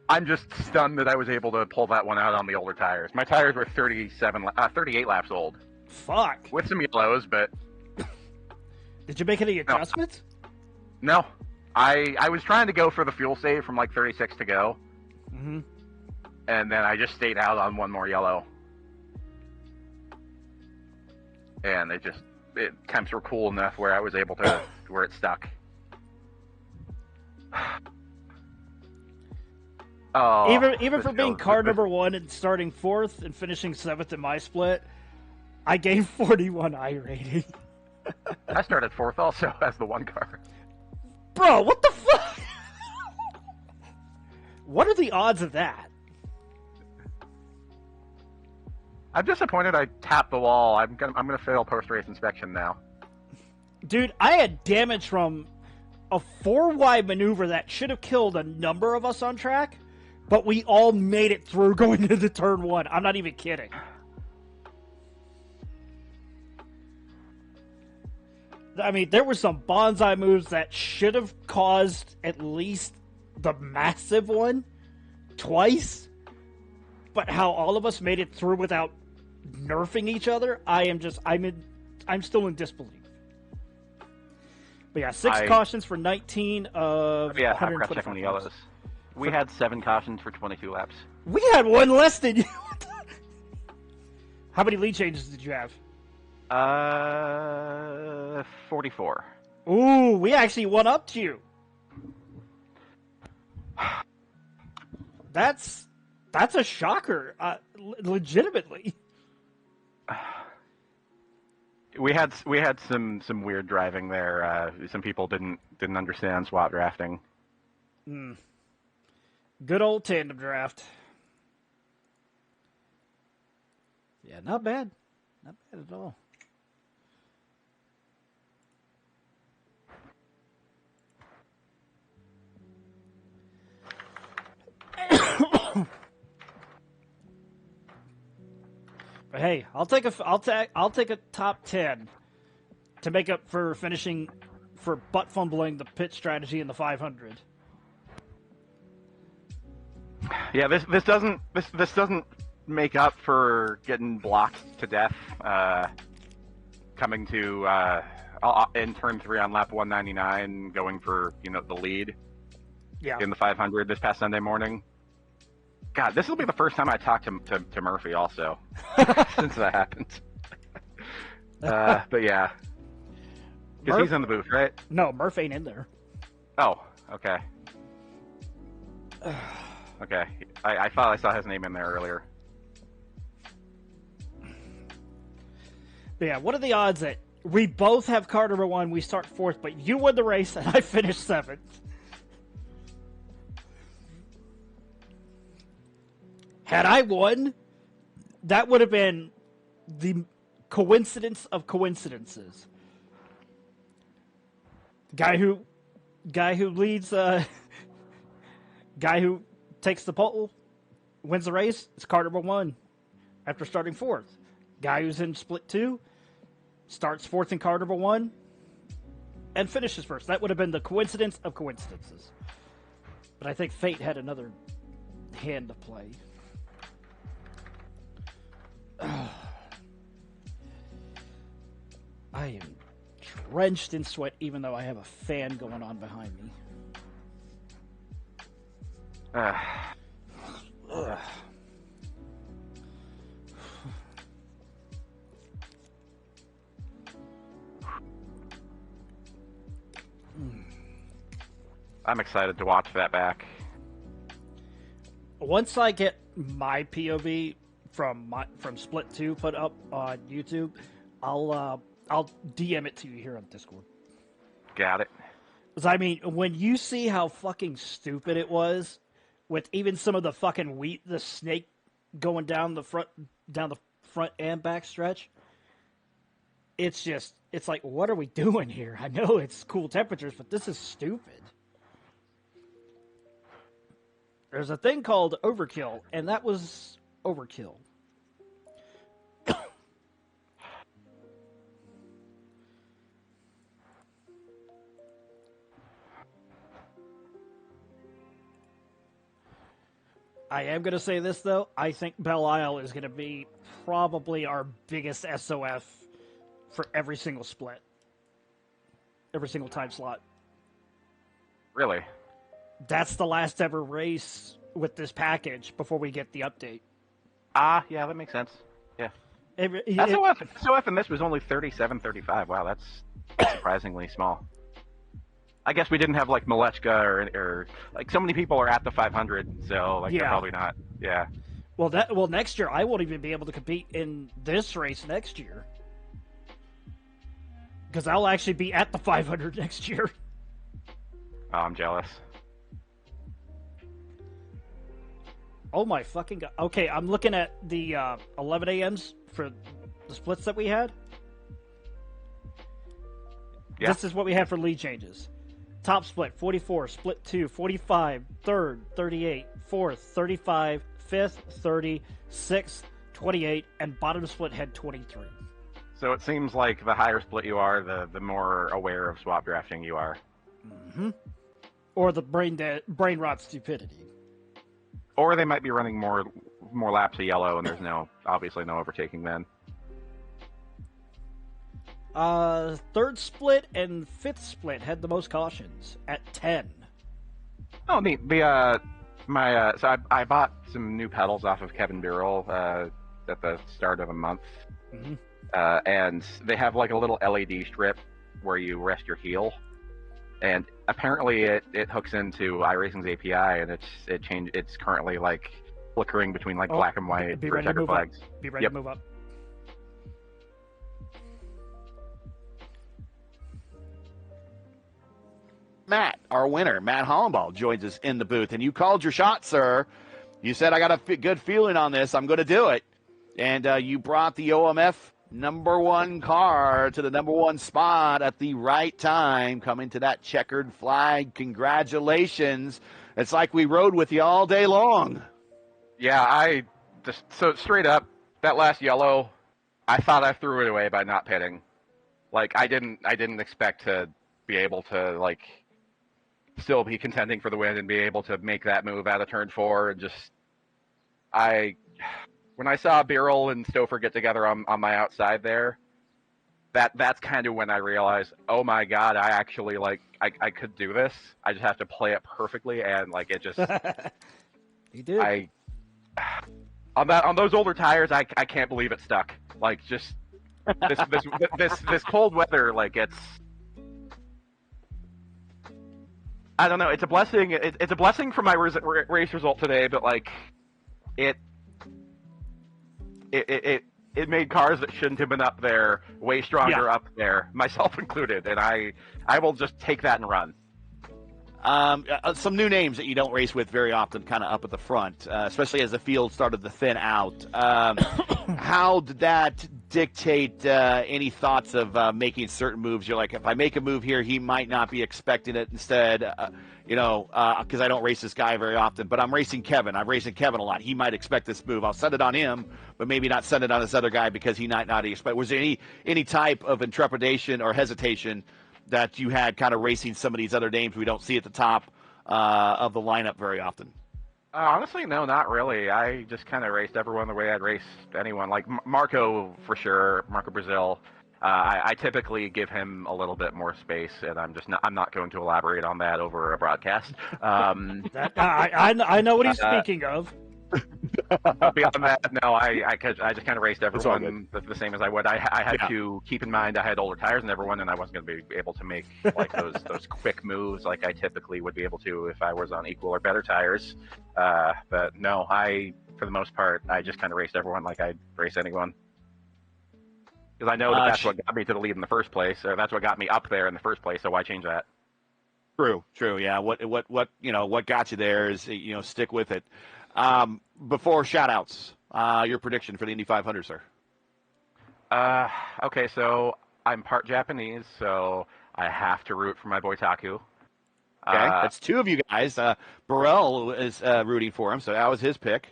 I'm just stunned that I was able to pull that one out on the older tires. My tires were 38 laps old. Fuck. With some yellows, but... Did you make any adjustments? No. I was trying to go for the fuel save from like 36 to go. Mm-hmm. And then I just stayed out on one more yellow. And temps were cool enough where I was able to, where it stuck. Oh, even for being car number 1 and starting 4th and finishing 7th in my split, I gave 41 I rating. I started 4th also as the 1 car. Bro, what the fuck? What are the odds of that? I'm disappointed I tapped the wall. I'm gonna fail post-race inspection now. Dude, I had damage from a 4-wide maneuver that should have killed a number of us on track, but we all made it through going into turn 1. I'm not even kidding. I mean, there were some bonsai moves that should have caused at least the massive one twice, but how all of us made it through without nerfing each other, I'm still in disbelief. But yeah, 6 cautions for 19 of 125 checking the yellows. We had 7 cautions for 22 laps. We had 1 less than you. How many lead changes did you have? 44. Ooh, we actually went up to you. That's a shocker, legitimately. We had some weird driving there. Some people didn't understand swap drafting. Good old tandem draft. Yeah, not bad. Not bad at all. But hey, I'll take a top 10 to make up for finishing for butt fumbling the pit strategy in the 500. Yeah, this doesn't make up for getting blocked to death. Coming to in turn 3 on lap 199, going for the lead. Yeah. In the 500 this past Sunday morning. God, this will be the first time I talked to Murphy also since that happened. But yeah, because he's in the booth, right? No, Murph ain't in there. Oh, okay. Okay, I thought I saw his name in there earlier. But yeah, what are the odds that we both have car number 1, we start 4th, but you win the race and I finish 7th? Had I won, that would have been the coincidence of coincidences. Guy who leads, guy who takes the pole, wins the race. It's car number 1 after starting 4th. Guy who's in split 2 starts 4th in car number 1 and finishes 1st. That would have been the coincidence of coincidences. But I think fate had another hand to play. I am drenched in sweat even though I have a fan going on behind me. Ugh. I'm excited to watch that back. Once I get my POV from Split 2 put up on YouTube, I'll DM it to you here on Discord. Got it. Because I mean, when you see how fucking stupid it was, with even some of the fucking the snake going down the front and back stretch, it's like, what are we doing here? I know it's cool temperatures, but this is stupid. There's a thing called overkill, and that was overkill. I am going to say this, though. I think Belle Isle is going to be probably our biggest SOF for every single split. Every single time slot. Really? That's the last ever race with this package before we get the update. Yeah, that makes sense. Yeah. SOF in this was only 37.35. Wow, that's surprisingly small. I guess we didn't have like Malechka or like so many people are at the 500, so like they're probably not. Yeah. Well, next year I won't even be able to compete in this race next year because I'll actually be at the 500 next year. Oh, I'm jealous. Oh my fucking god! Okay, I'm looking at the 11 a.m.s for the splits that we had. Yeah. This is what we had for lead changes. Top split 44, split 2 45, third 38, fourth 35, fifth 30, sixth 28, and bottom split had 23. So it seems like the higher split you are, the more aware of swap drafting you are. Mm-hmm. Or the brain rot stupidity. Or they might be running more laps of yellow, and there's obviously no overtaking then. Third split and fifth split had the most cautions at 10. Oh, neat. So I bought some new pedals off of Kevin Birrell at the start of the month, and they have like a little LED strip where you rest your heel, and apparently it hooks into iRacing's API, and it's currently like flickering between like black and white be for ready to checker move flags. Up. Be ready to move up. Matt, our winner, Matt Hollenball, joins us in the booth. And you called your shot, sir. You said, I got a good feeling on this. I'm going to do it. And you brought the OMF #1 car to the #1 spot at the right time, coming to that checkered flag. Congratulations. It's like we rode with you all day long. Yeah, so straight up, that last yellow, I thought I threw it away by not pitting. Like, I didn't expect to be able to, like, still be contending for the win and be able to make that move out of turn 4 and just when I saw Birrell and Stouffer get together on my outside there, that's kind of when I realized, oh my god, I actually I could do this. I just have to play it perfectly, and like it just you did. On those older tires, I can't believe it stuck. Like just this cold weather, like it's. I don't know. It's a blessing. It's a blessing for my race result today, but like, it made cars that shouldn't have been up there way stronger up there, myself included, and I will just take that and run. Some new names that you don't race with very often, kind of up at the front, especially as the field started to thin out. How did that dictate any thoughts of making certain moves? You're like, if I make a move here, he might not be expecting it. Instead, because I don't race this guy very often, but I'm racing Kevin. I'm racing Kevin a lot. He might expect this move. I'll send it on him, but maybe not send it on this other guy because he might not expect. Was there any type of intrepidation or hesitation that you had kind of racing some of these other names we don't see at the top of the lineup very often? Honestly, no, not really. I just kind of raced everyone the way I'd race anyone. Like Marco, for sure, Marco Brazil. I typically give him a little bit more space, and I'm not going to elaborate on that over a broadcast. I know what he's speaking of. Beyond that, no, I just kind of raced everyone the same as I would. I had to keep in mind I had older tires than everyone, and I wasn't going to be able to make like those quick moves like I typically would be able to if I was on equal or better tires. But no, for the most part, I just kind of raced everyone like I'd race anyone. Because I know that's what got me to the lead in the first place, or that's what got me up there in the first place. So why change that? True. Yeah. What got you there is stick with it. Before shout-outs, your prediction for the Indy 500, sir. Okay, so I'm part Japanese, so I have to root for my boy Taku. Okay, that's two of you guys. Burrell is rooting for him, so that was his pick.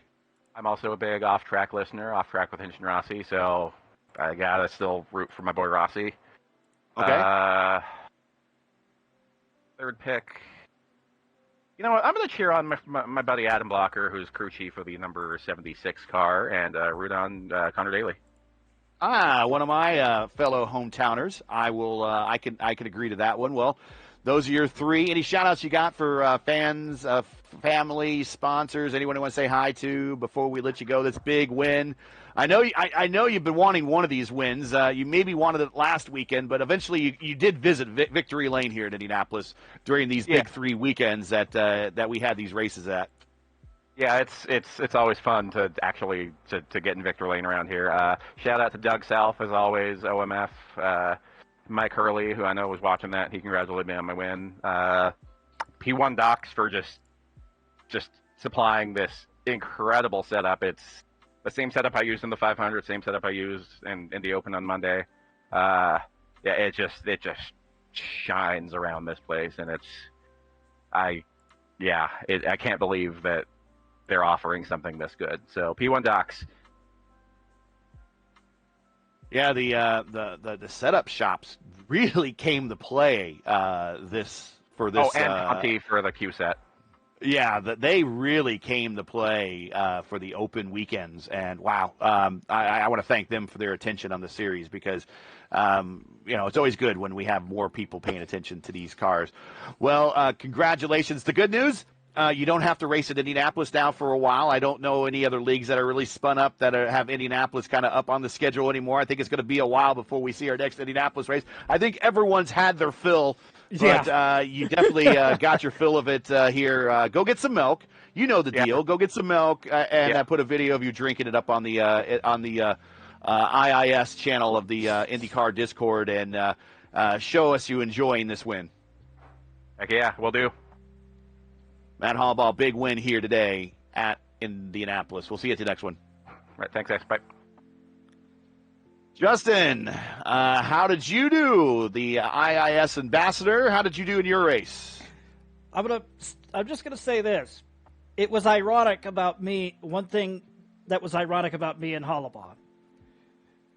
I'm also a big off-track listener, off-track with Hinch and Rossi, so I gotta still root for my boy Rossi. Okay. Third pick. You know what? I'm going to cheer on my buddy Adam Blocker, who's crew chief of the number 76 car, and root on Connor Daly. One of my fellow hometowners. I can agree to that one. Well, those are your three. Any shout-outs you got for fans, family, sponsors, anyone you want to say hi to before we let you go? This big win. I know you've been wanting one of these wins. You maybe wanted it last weekend, but eventually you did visit Victory Lane here in Indianapolis during these big 3 weekends that we had these races at. Yeah, it's always fun to actually to get in Victory Lane around here. Shout out to Doug Self, as always, OMF. Mike Hurley, who I know was watching that, he congratulated me on my win. P1 Docs for just supplying this incredible setup. It's the same setup I used in the 500, same setup I used in the Open on Monday. It just shines around this place, and I can't believe that they're offering something this good. So P1 Docs. Yeah, the setup shops really came to play this. And Conti for the Q set. Yeah, they really came to play for the Open weekends, and wow, I want to thank them for their attention on the series because it's always good when we have more people paying attention to these cars. Well, congratulations. The good news. You don't have to race at Indianapolis now for a while. I don't know any other leagues that are really spun up that have Indianapolis kind of up on the schedule anymore. I think it's going to be a while before we see our next Indianapolis race. I think everyone's had their fill, but you definitely got your fill of it here. Go get some milk. You know the deal. Go get some milk and put a video of you drinking it up on the IIS channel of the IndyCar Discord and show us you enjoying this win. Heck yeah, will do. Matt Hallbaugh, big win here today at Indianapolis. We'll see you at the next one. All right, thanks, guys. Bye. Justin, how did you do? The IIS ambassador, how did you do in your race? I'm just gonna say this. It was ironic about me. One thing that was ironic about me and Hallbaugh.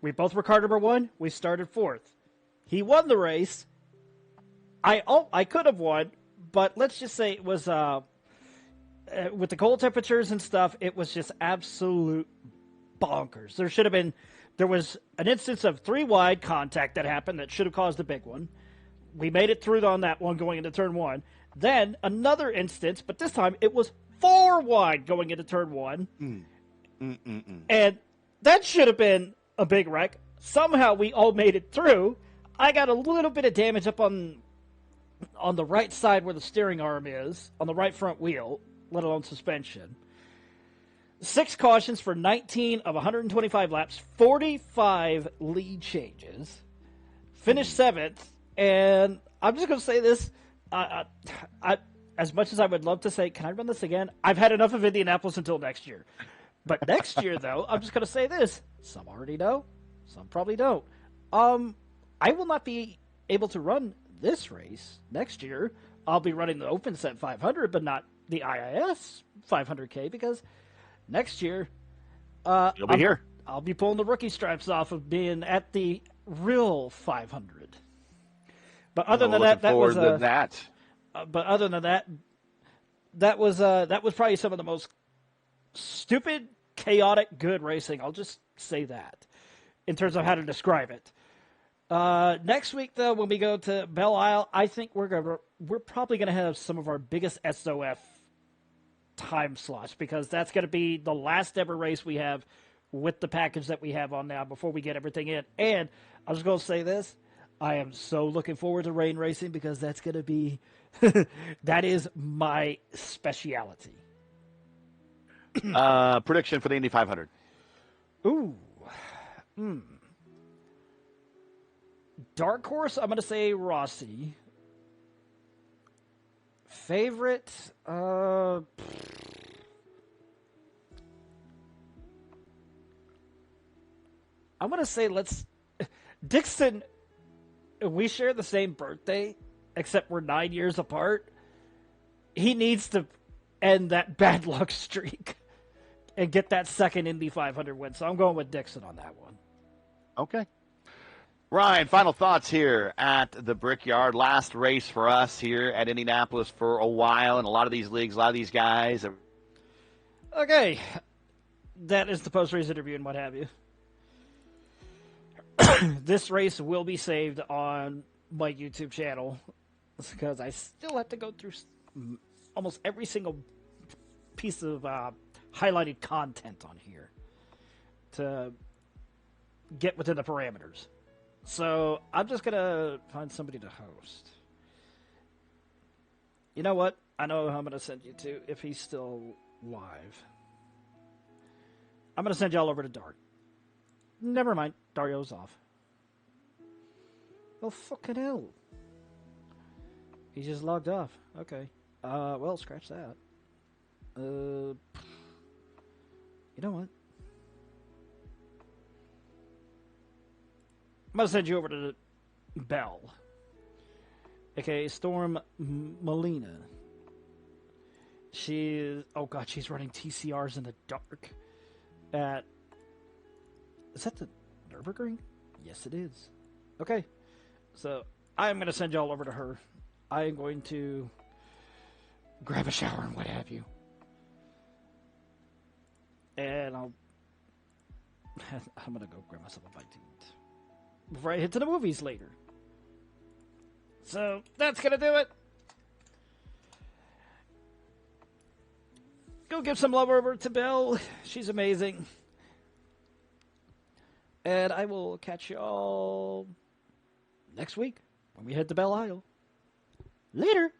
We both were car number 1. We started 4th. He won the race. I could have won, but let's just say it was with the cold temperatures and stuff, it was just absolute bonkers. There was an instance of 3 wide contact that happened that should have caused a big one. We made it through on that one going into turn 1. Then another instance, but this time it was 4 wide going into turn 1. And that should have been a big wreck. Somehow we all made it through. I got a little bit of damage up on the right side where the steering arm is, on the right front wheel, let alone suspension. 6 cautions for 19 of 125 laps, 45 lead changes. Finished 7th, and I'm just going to say this. As much as I would love to say, can I run this again? I've had enough of Indianapolis until next year. But next year, though, I'm just going to say this. Some already know. Some probably don't. I will not be able to run this race next year. I'll be running the Open Set 500, but not the IIS 500K because next year you'll be here. I'll be pulling the rookie stripes off of being at the real 500. But other than that, that was But other than that, that was probably some of the most stupid, chaotic, good racing. I'll just say that in terms of how to describe it. Next week, though, when we go to Belle Isle, I think we're probably going to have some of our biggest SOF time slots because that's going to be the last ever race we have with the package that we have on now before we get everything in. And I was going to say this. I am so looking forward to rain racing because that's going to be that is my speciality. Prediction for the Indy 500. Ooh. Dark horse, I'm going to say Rossi. Favorite, I'm going to say Dixon, we share the same birthday, except we're 9 years apart. He needs to end that bad luck streak and get that second Indy 500 win. So I'm going with Dixon on that one. Okay. Ryan, final thoughts here at the Brickyard. Last race for us here at Indianapolis for a while, and a lot of these leagues, a lot of these guys. Okay. That is the post-race interview and what have you. This race will be saved on my YouTube channel because I still have to go through almost every single piece of highlighted content on here to get within the parameters. So I'm just going to find somebody to host. You know what? I know who I'm going to send you to if he's still live. I'm going to send y'all over to Dart. Never mind. Dario's off. Oh, fucking hell. He just logged off. Okay. Well, scratch that. You know what? I'm going to send you over to Belle. Okay, Storm Molina. She's... Oh, God, she's running TCRs in the dark. Is that the Nürburgring? Yes, it is. Okay. So, I'm going to send y'all over to her. I am going to grab a shower and what have you. And I'm going to go grab myself a bite to eat before I head to the movies later. So, that's going to do it. Go give some love over to Belle. She's amazing. And I will catch y'all next week when we head to Belle Isle. Later.